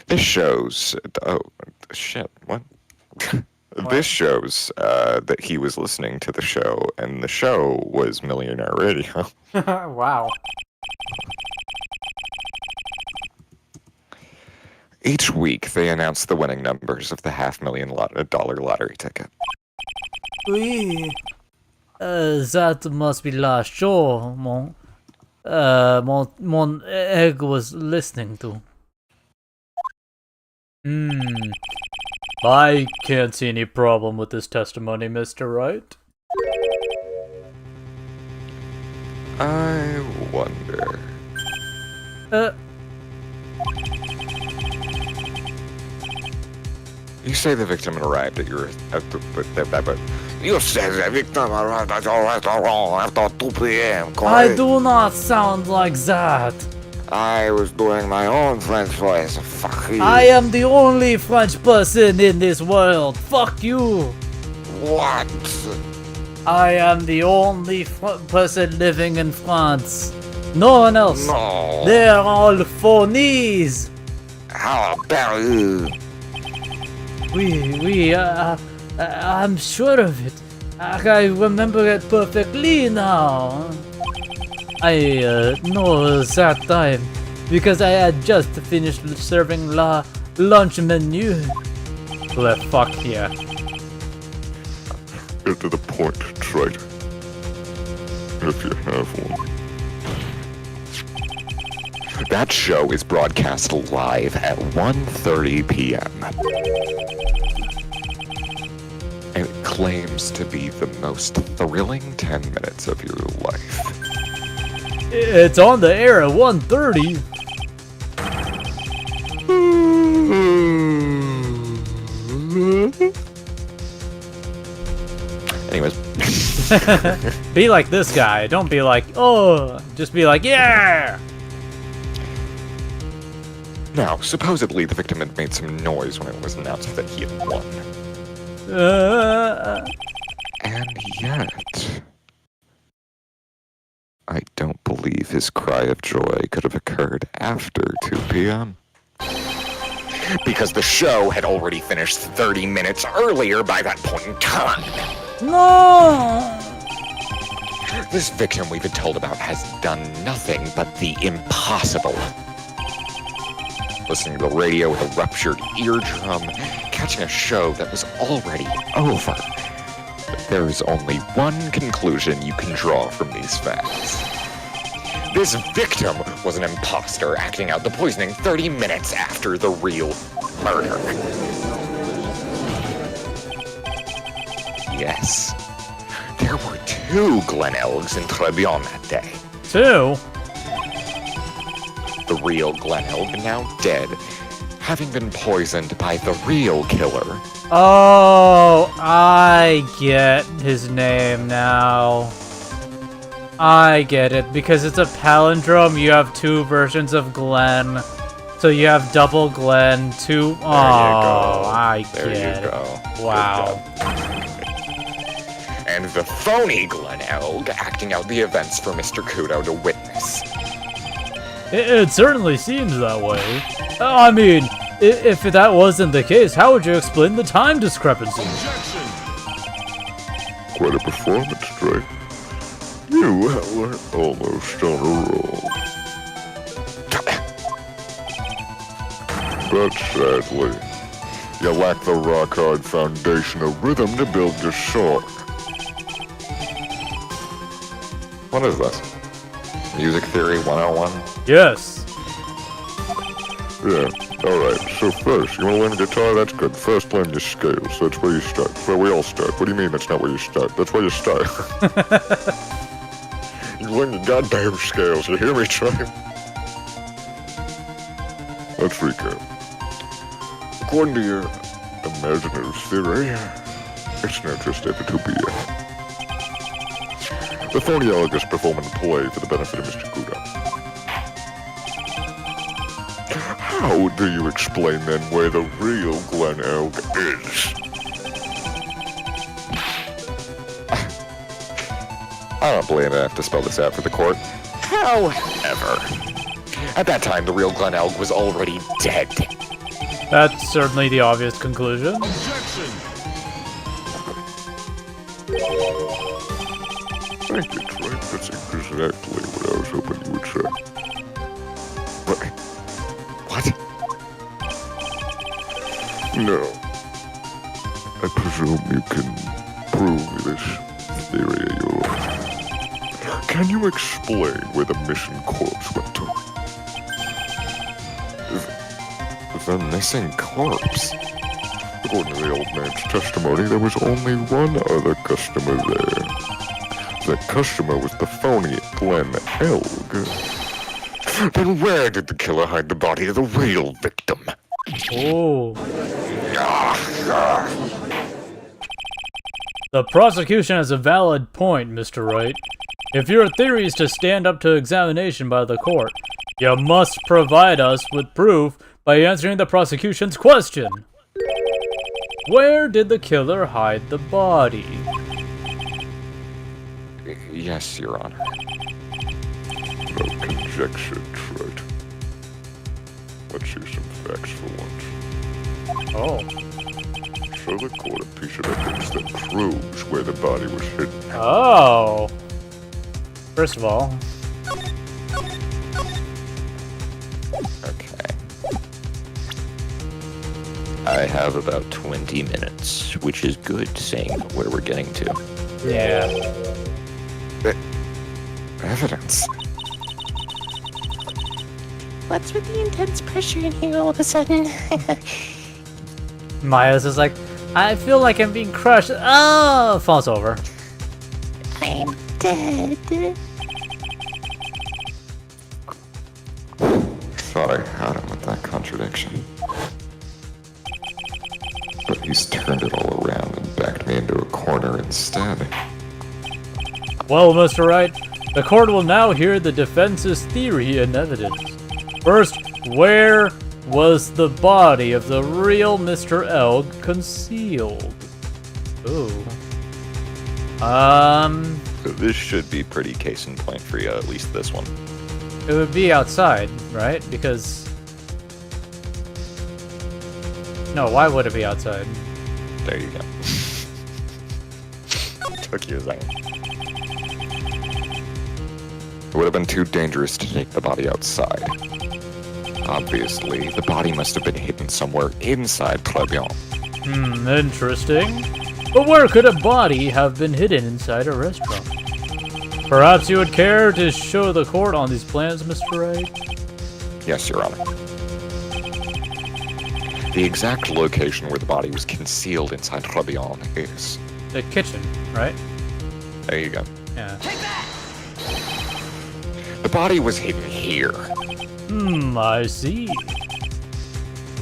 This shows... Oh, shit, what? This shows that he was listening to the show, and the show was Millionaire Radio. Wow. Each week, they announce the winning numbers of the $500,000 lottery ticket. Oui. That must be last show, mon egg was listening to. I can't see any problem with this testimony, Mr. Wright. I wonder... You say the victim arrived at your... You said the victim arrived at your restaurant after 2 p.m., I correct? do not sound like that. I was doing my own French voice. Fuck you. I am the only French person in this world. Fuck you. What? I am the only person living in France. No one else. No. They're all phonies. How about you? I'm sure of it. I remember it perfectly now. I know that time because I had just finished serving lunch menu. The fuck yeah. Get to the point, traitor. If you have one. That show is broadcast live at 1:30 p.m. And it claims to be the most thrilling 10 minutes of your life. It's on the air at 1:30. Anyways. Be like this guy. Don't be like, oh. Just be like, yeah. Now, supposedly the victim had made some noise when it was announced that he had won. And yet... I don't believe his cry of joy could have occurred after 2 p.m. Because the show had already finished 30 minutes earlier by that point in time. No. This victim we've been told about has done nothing but the impossible. Listening to the radio with a ruptured eardrum, catching a show that was already over. But there is only one conclusion you can draw from these facts. This victim was an imposter acting out the poisoning 30 minutes after the real murder. Yes, there were 2 Glen Elgs in Trebion that day. 2? The real Glen Elg now dead, having been poisoned by the real killer. Oh, I get his name now. I get it, because it's a palindrome, you have two versions of Glenn. So you have double Glenn, two... Oh, I There get you it. go. Wow. And the phony Glenn Elg acting out the events for Mr. Kudo to witness. It certainly seems that way. I mean, if that wasn't the case, how would you explain the time discrepancy? Quite a performance, Drake. You were almost on a roll. But sadly, you lack the rock-hard foundation of rhythm to build your song. What is this? Music Theory 101? Yes. Yeah, alright. So first, you wanna learn guitar? That's good. First learn your scales. That's where you start. That's where we all start. What do you mean that's not where you start? That's where you start. You learn your goddamn scales. You hear me, Trey? Let's recap. According to your imaginative theory, it's not just after 2 p.m. The phony Elg is performing a play for the benefit of Mr. Kudo. How do you explain then where the real Glenn Elg is? I don't believe I have to spell this out for the court. However, at that time, the real Glenn Elg was already dead. That's certainly the obvious conclusion. Thank you, Trey. That's exactly what I was hoping you would say. What? No. I presume you can prove this theory of yours. Can you explain where the missing corpse went to? The missing corpse? According to the old man's testimony, there was only one other customer there. That customer was the phony Glenn Elg. Then where did the killer hide the body of the real victim? Oh. The prosecution has a valid point, Mr. Wright. If your theory is to stand up to examination by the court, you must provide us with proof by answering the prosecution's question. Where did the killer hide the body? Yes, Your Honor. No conjecture, Trent. Let's see some facts for once. Oh. Show the court a piece of evidence that proves where the body was hidden. Oh. First of all, Okay. I have about 20 minutes, which is good saying where we're getting to. yeah. Evidence? What's with the intense pressure in here all of a sudden? Miles is like, I feel like I'm being crushed. Oh, falls over. I'm dead. Thought I had him with that contradiction. But he's turned it all around and backed me into a corner instead. Well, Mr. Wright, the court will now hear the defense's theory and evidence. First, where was the body of the real Mr. Elg concealed? Ooh. This should be pretty case in point for you, at least this one. It would be outside, right? Because... No, why would it be outside? There you go. Took you a second. It would have been too dangerous to take the body outside. Obviously, the body must have been hidden somewhere inside Trebion. Interesting. But where could a body have been hidden inside a restaurant? Perhaps you would care to show the court on these plans, Mr. Wright? Yes, Your Honor. The exact location where the body was concealed inside Trebion is... The kitchen, right? There you go. Yeah. The body was hidden here. I see.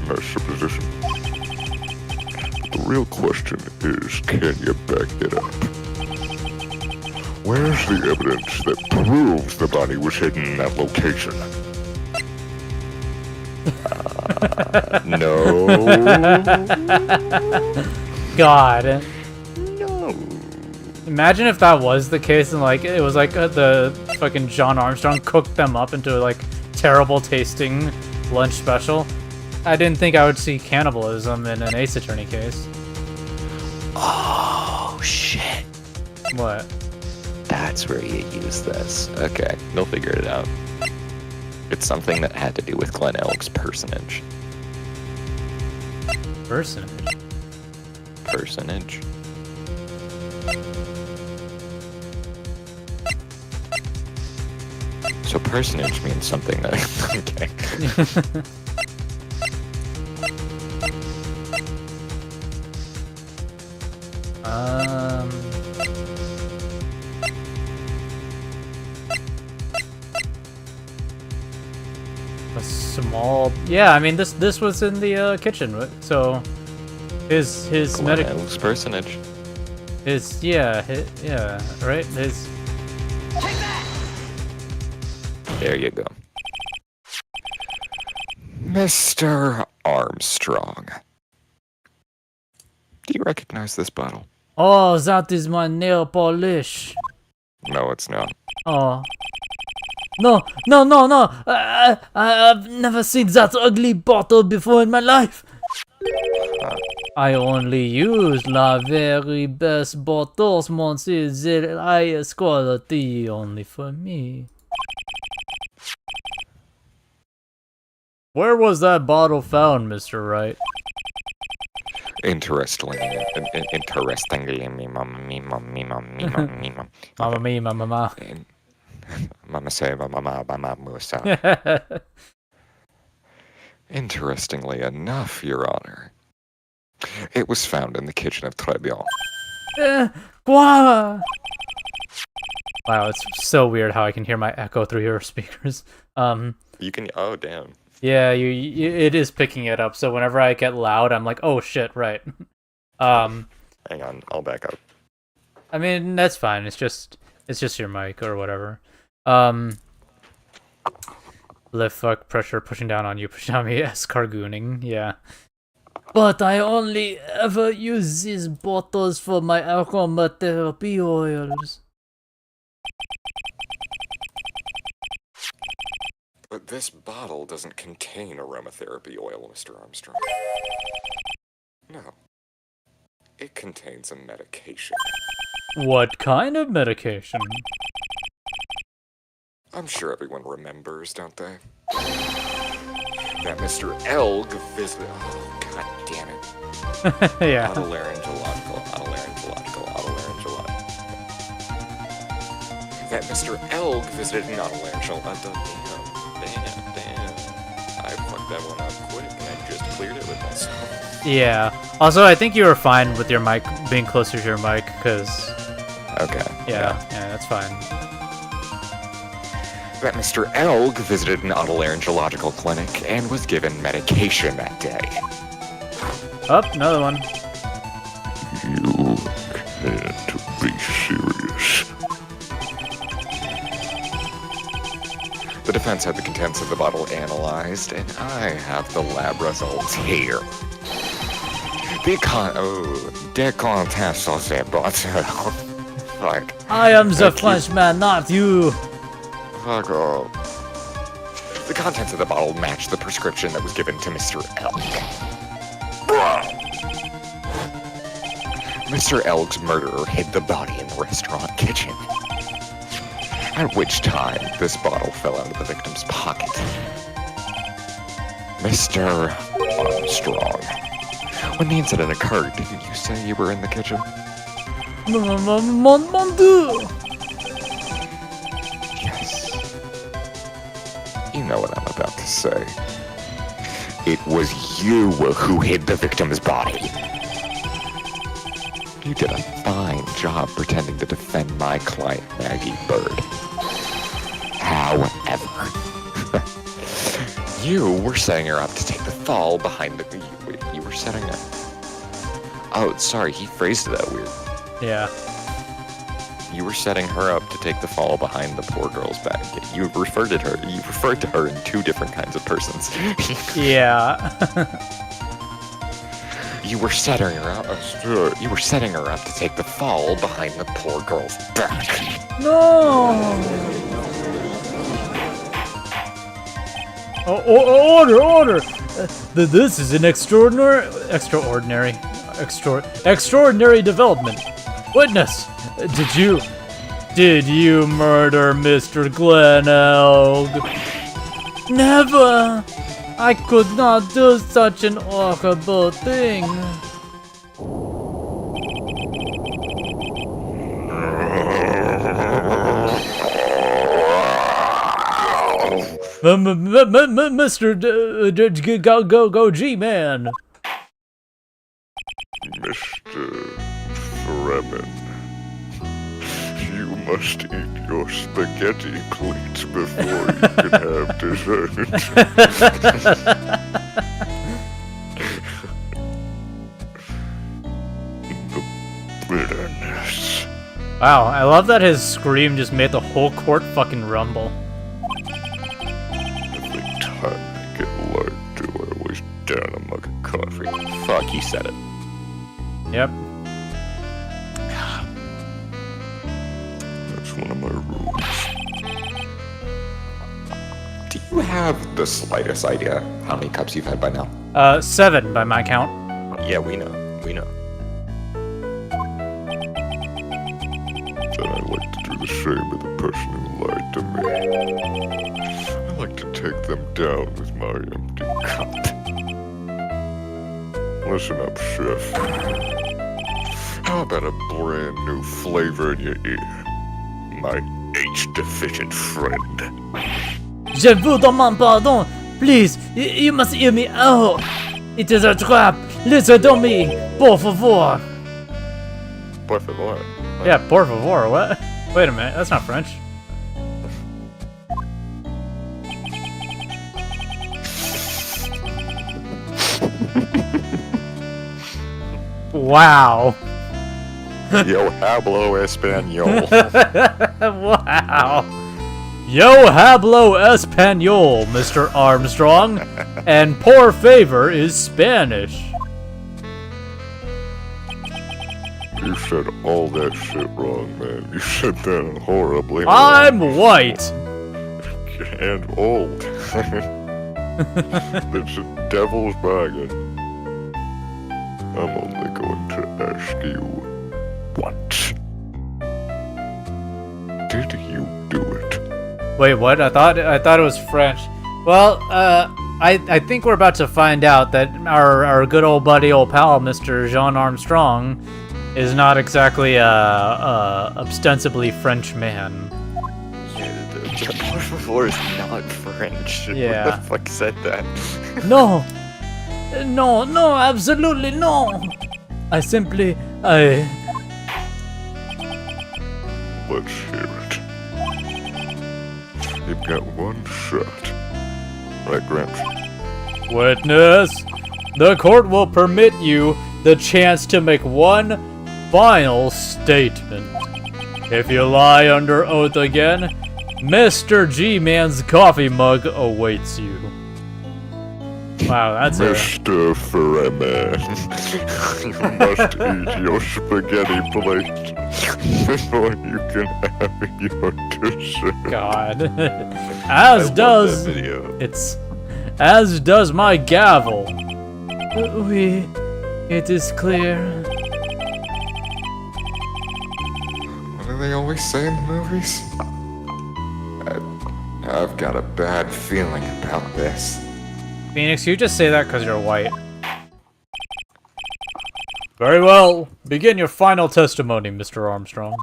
Nice supposition. But the real question is, can you back it up? Where's the evidence that proves the body was hidden in that location? No. God. No. Imagine if that was the case and like it was like the fucking John Armstrong cooked them up into like terrible tasting lunch special. I didn't think I would see cannibalism in an Ace Attorney case. Oh, shit. What? That's where you use this. Okay, they'll figure it out. It's something that had to do with Glenn Elk's personage. Personage? Personage? So personage means something that... Okay. A small... Yeah, I mean, this was in the kitchen, right? So his Glenn medic... Elk's personage. yeah, right? His... There you go. Mr. Armstrong. Do you recognize this bottle? Oh, that is my nail polish. No, it's not. Oh. No. I've never seen that ugly bottle before in my life. I only use la very best bottles, monsieur. The highest quality only for me. Where was that bottle found, Mr. Wright? Interestingly, Mama say, Mama Musa. Interestingly enough, Your Honor, it was found in the kitchen of Trebion. Wow, it's so weird how I can hear my echo through your speakers. You can. Oh, damn. Yeah, it is picking it up. So whenever I get loud, I'm like, oh shit, right. Hang on, I'll back up. I mean, that's fine. It's just your mic or whatever. Lift fuck pressure pushing down on you, pushing on me. Escargooning, yeah. But I only ever use these bottles for my aromatherapy oils. But this bottle doesn't contain aromatherapy oil, Mr. Armstrong. No. It contains a medication. What kind of medication? I'm sure everyone remembers, don't they? That Mr. Elg visited... Oh, god damn it. Yeah. Autolaryngeological. That Mr. Elg visited an autolaryngeological... Damn. I fucked that one up quick and I just cleared it with myself. Yeah. Also, I think you were fine with your mic being closer to your mic, because... Okay. Yeah, that's fine. That Mr. Elg visited an otolaryngological clinic and was given medication that day. Oh, another one. You can't be serious. The defense had the contents of the bottle analyzed, and I have the lab results here. The contents of the bottle. Fuck. I am the Frenchman, not you. Fuck off. The contents of the bottle matched the prescription that was given to Mr. Elg. Mr. Elg's murderer hid the body in the restaurant kitchen. At which time, this bottle fell out of the victim's pocket. Mr. Armstrong, when the incident occurred, didn't you say you were in the kitchen? Mon Dieu! Yes. You know what I'm about to say. It was you who hid the victim's body. You did a fine job pretending to defend my client, Maggie Bird. However, you were setting her up to take the fall behind the... You were setting her... Oh, sorry, he phrased it that weird. Yeah. You were setting her up to take the fall behind the poor girl's back. You referred to her in two different kinds of persons. Yeah. You were setting her up. You were setting her up to take the fall behind the poor girl's back. No. Order! This is an extraordinary development. Witness, did you murder Mr. Glenelg? Never! I could not do such an horrible thing. Mr. Go G-Man. Mr. Fremen, you must eat your spaghetti plates before you can have dessert. The bitterness. Wow, I love that his scream just made the whole court fucking rumble. Every time I get lied to, I always down a mug of coffee. Fuck, you said it. Yep. That's one of my rules. Do you have the slightest idea how many cups you've had by now? 7 by my count. Yeah, we know. We know. Then I like to do the same to the person who lied to me. I like to take them down with my empty cup. Listen up, Chef. How about a brand new flavor in your ear? My H-deficient friend. Je vous demande pardon. Please, you must hear me out. It is a trap. Listen to me. Por favor. Por favor. Yeah, por favor. What? Wait a minute. That's not French. Wow. Yo hablo español. Wow. Yo hablo español, Mr. Armstrong. And por favor is Spanish. You said all that shit wrong, man. You said that horribly I'm wrong. white. And old. That's a devil's bargain. I'm only going to ask you, what did you do it? Wait, what? I thought it was French. Well, I think we're about to find out that our good old buddy, old pal, Mr. Jean Armstrong, is not exactly a ostensibly French man. Yeah, por favor is not French. Yeah. Who the fuck said that? No, absolutely no. Let's hear it. You've got one shot. Right, Gramps? Witness, the court will permit you the chance to make one final statement. If you lie under oath again, Mr. G-Man's coffee mug awaits you. Wow, that's Mr. Fremen, you must eat your spaghetti plate before you can have your dessert. God. I love that video. As does my gavel. It is clear. What do they always say in the movies? I've got a bad feeling about this. Phoenix, you just say that because you're white. Very well. Begin your final testimony, Mr. Armstrong.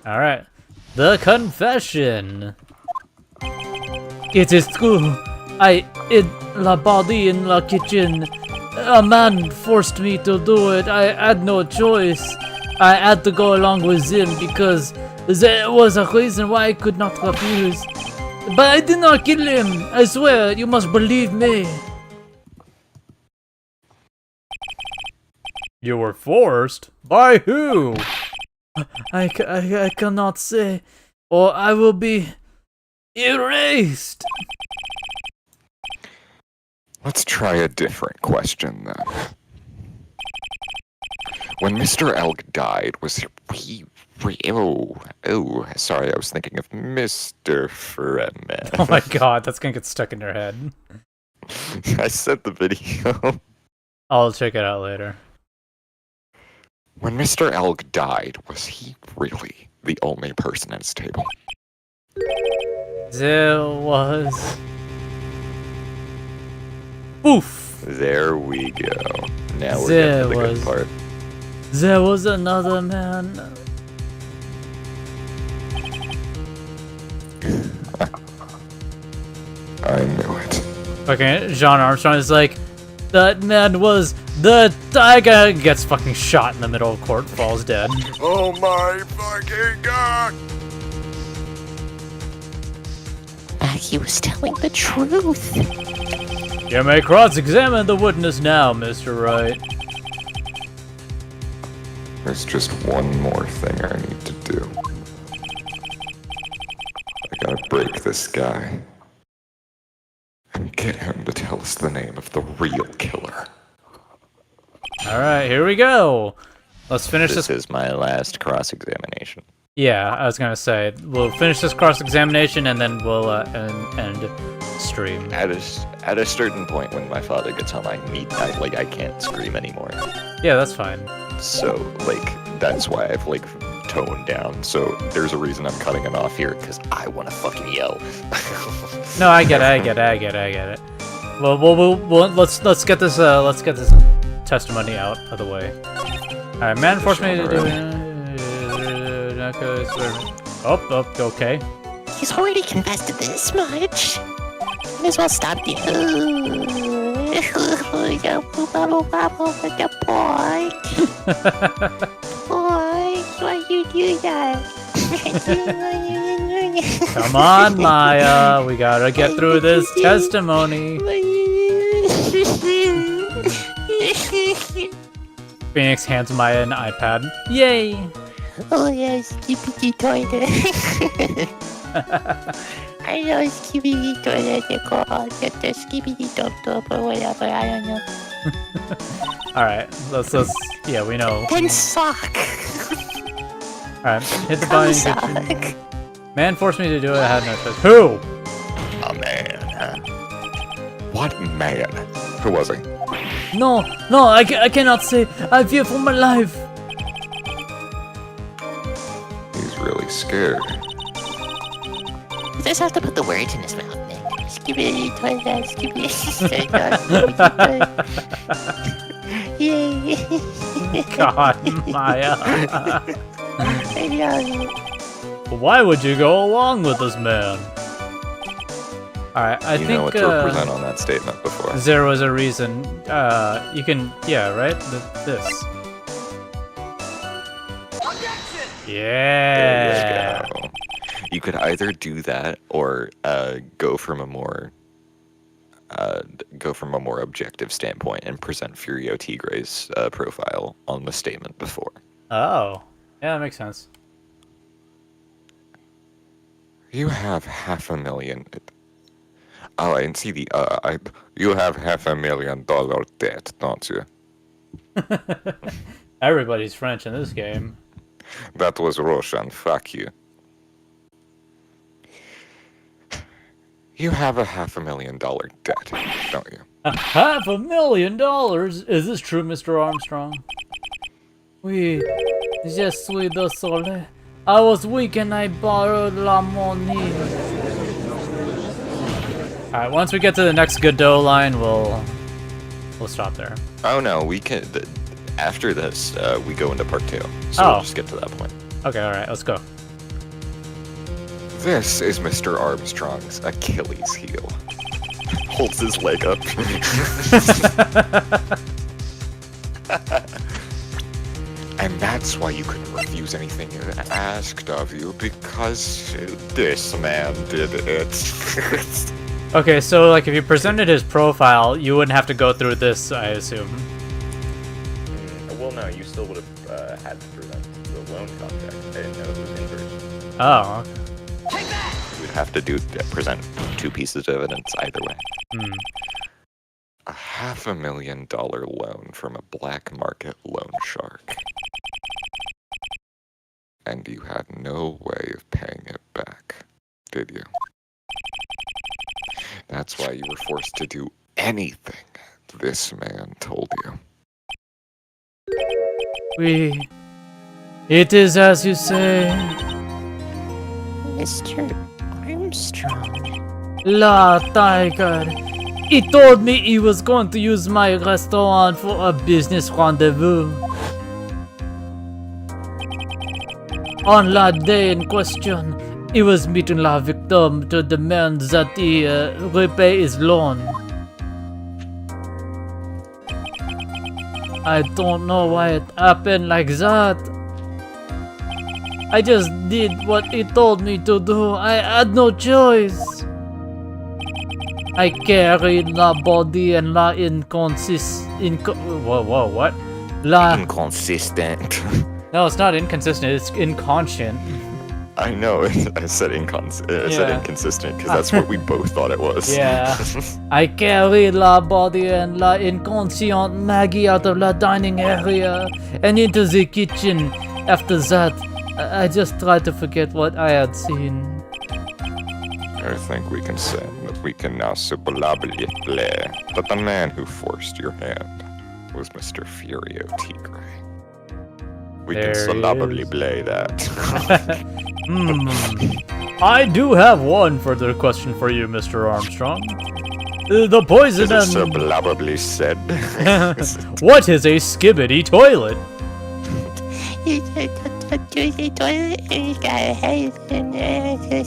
Alright. The confession. It is true. I hid the body in the kitchen. A man forced me to do it. I had no choice. I had to go along with him because there was a reason why I could not refuse. But I did not kill him. I swear, you must believe me. You were forced? By who? I cannot say, or I will be erased. Let's try a different question then. When Mr. Elk died, was he sorry, I was thinking of Mr. Fremen. Oh my god, that's gonna get stuck in your head. I sent the video. I'll check it out later. When Mr. Elk died, was he really the only person at his table? There was... Oof! There we go. Now we're There getting to the was- good part. There was another man. I knew it. Okay, John Armstrong is like, that man was the tiger. Gets fucking shot in the middle of court, falls dead. Oh my fucking god! He was telling the truth. You may cross-examine the witness now, Mr. Wright. There's just one more thing I need to do. I gotta break this guy. And get him to tell us the name of the real killer. Alright, here we go. Let's finish This this. is my last cross-examination. Yeah, I was gonna say, we'll finish this cross-examination and then we'll end stream. At a certain point when my father gets home, I can't scream anymore. Yeah, that's fine. So, that's why I've, toned down. So, there's a reason I'm cutting it off here, because I want to fucking yell. No, I get it. Well, let's get this testimony out of the way. Alright, man forced me to do it. Oh, okay. He's already confessed to this much. Might as well stop you. The boy, why you do that? Come on, Maya. We gotta get through this testimony. Phoenix hands Maya an iPad. Yay! Oh yes, skibidi toilet. I know skibidi toilet they call it the skibidi top top or whatever, I don't know. Alright, let's yeah, we know. Then suck. Alright, hit the Come button. suck. Man forced me to do it, I had no choice. Who? A man, huh? What man? Who was he? No, I cannot say. I fear for my life. He's really scared. You just have to put the words in his mouth, Nick. Skibidi toilet, skibidi toilet. Yay. God, Maya. I love it. Why would you go along with this man? Alright, I You know think what to represent on that statement before. there was a reason. You can, yeah, right? This. Yeah. There you go. You could either do that or go from a more objective standpoint and present Furio Tigre's profile on the statement before. Oh, yeah, that makes sense. You have $500,000. Oh, I didn't see the you have $500,000 debt, don't you? Everybody's French in this game. That was Russian. Fuck you. You have a $500,000 debt, don't you? $500,000? Is this true, Mr. Armstrong? Oui, je suis désolé. I was weak and I borrowed la money. Alright, once we get to the next Godot line, we'll stop there. Oh no, we can. After this, we go into part 2. So Oh. we'll just get to that point. Okay, alright, let's go. This is Mr. Armstrong's Achilles heel. Holds his leg up. And that's why you couldn't refuse anything asked of you, because this man did it. Okay, so like if you presented his profile, you wouldn't have to go through this, I assume. well, no, you still would have had to present the loan contract. I didn't know it was inverse. Oh. We'd have to present 2 pieces of evidence either way. Hmm. A $500,000 loan from a black market loan shark. And you had no way of paying it back, did you? That's why you were forced to do anything this man told you. It is as you say. Mr. Armstrong. La Tiger. He told me he was going to use my restaurant for a business rendezvous. On that day in question, he was meeting la victim to demand that he repay his loan. I don't know why it happened like that. I just did what he told me to do. I had no choice. I carried la body and la what? La... Inconsistent. No, it's not inconsistent, it's inconscient. I know, I said inconsistent because that's what we both thought it was. Yeah. I carried la body and la inconscient Maggie out of la dining area and into the kitchen. After that, I just tried to forget what I had seen. I think we can say that we can now sublably play that the man who forced your hand was Mr. Furio Tigre. We There can he sublably is. play that. I do have one further question for you, Mr. Armstrong. The poison Is it and... sublably said? What is a skibbity toilet?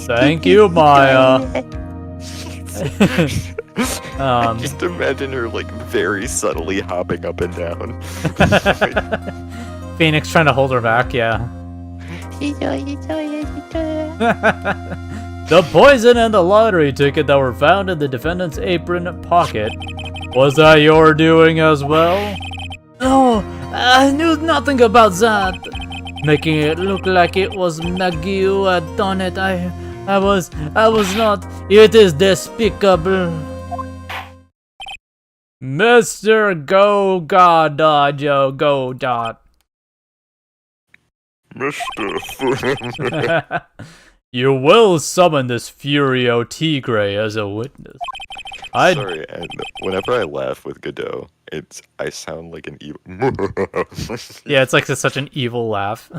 Thank you, Maya. Just imagine her like very subtly hopping up and down. Phoenix trying to hold her back, yeah. The poison and the lottery ticket that were found in the defendant's apron pocket. Was that your doing as well? No, I knew nothing about that. Making it look like it was Maggie who had done it. I was not. It is despicable. Mr. Go Dot. Mr. You will summon this Furio Tigre as a witness. Sorry, and whenever I laugh with Godot, I sound like an evil. Yeah, it's like such an evil laugh.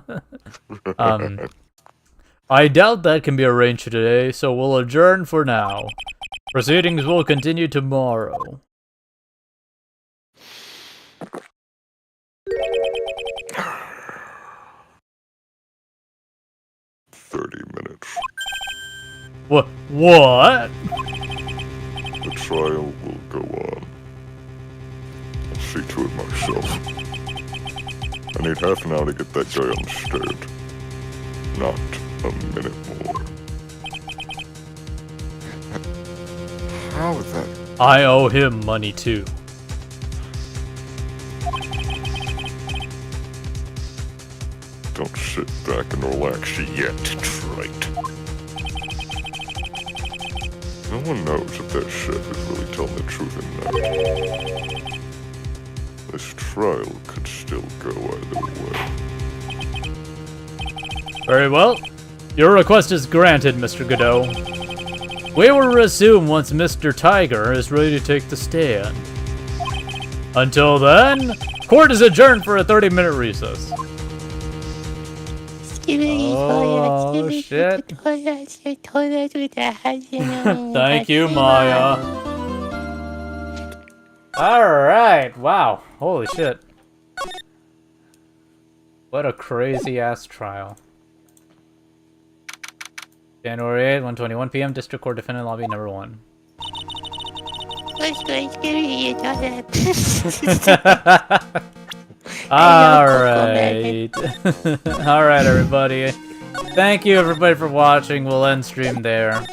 I doubt that can be arranged today, so we'll adjourn for now. Proceedings will continue tomorrow. Minutes. What? The trial will go on. I'll see to it myself. I need half an hour to get that guy unstabbed. Not a minute more. How the? I owe him money too. Don't sit back and relax yet, trite. No one knows if that chef is really telling the truth or not. This trial could still go either way. Very well. Your request is granted, Mr. Godot. We will resume once Mr. Tiger is ready to take the stand. Until then, court is adjourned for a 30-minute recess. Oh, shit. Thank you, Maya. Alright, wow. Holy shit. What a crazy-ass trial. January 8, 1:21 p.m. District Court Defendant Lobby Number 1. Alright. Alright, everybody. Thank you, everybody, for watching. We'll end stream there.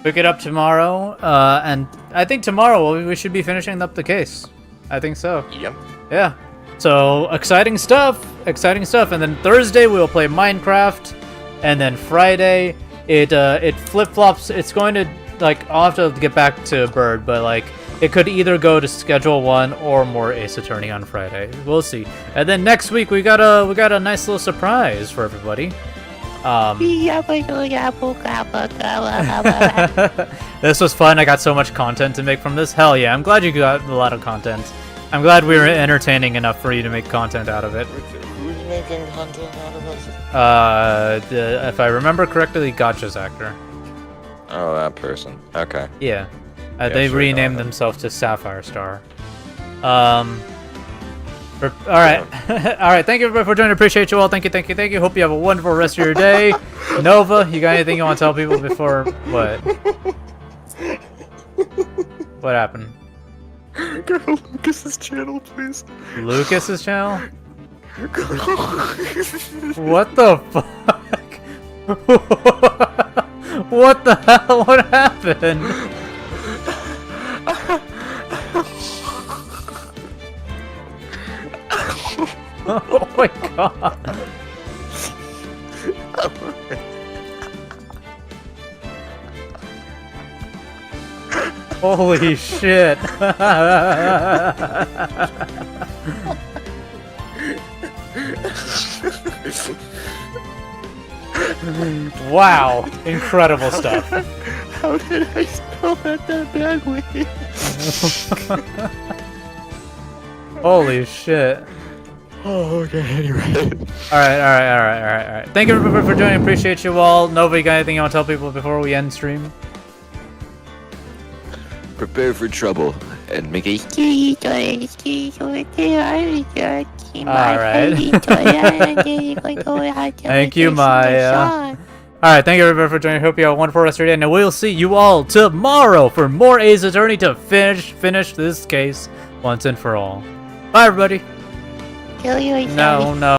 Pick it up tomorrow. And I think tomorrow we should be finishing up the case. I think so. Yep. Yeah. So exciting stuff, exciting stuff. And then Thursday we will play Minecraft, and then Friday it flip flops. It's going to like I'll have to get back to Bird, but like it could either go to Schedule 1 or more Ace Attorney on Friday. We'll see. And then next week we got a nice little surprise for everybody. This was fun. I got so much content to make from this. Hell yeah! I'm glad you got a lot of content. I'm glad we were entertaining enough for you to make content out of it. Who's making content out of this? If I remember correctly, Gotcha's actor. Oh, that person. Okay. Yeah. Yeah, They sure, renamed themselves to Sapphire Star. All right. All right. Thank you everybody for joining. Appreciate you all. Thank you. Thank you. Thank you. Hope you have a wonderful rest of your day. Nova, you got anything you want to tell people before what? What happened? Go to Lucas's channel, please. Lucas's channel? What the fuck? What the hell? What happened? Oh my god. Holy shit. Wow. Incredible stuff. How did I spell that badly? Holy shit. Oh, okay, anyway. Alright. Thank you everybody for joining. Appreciate you all. Nova, you got anything you want to tell people before we end stream? Prepare for trouble and make a. Alright. Thank you, Maya. Alright, thank you everybody for joining. Hope you have a wonderful rest of your day. And we'll see you all tomorrow for more Ace Attorney to finish this case once and for all. Bye, everybody. Kill you, No.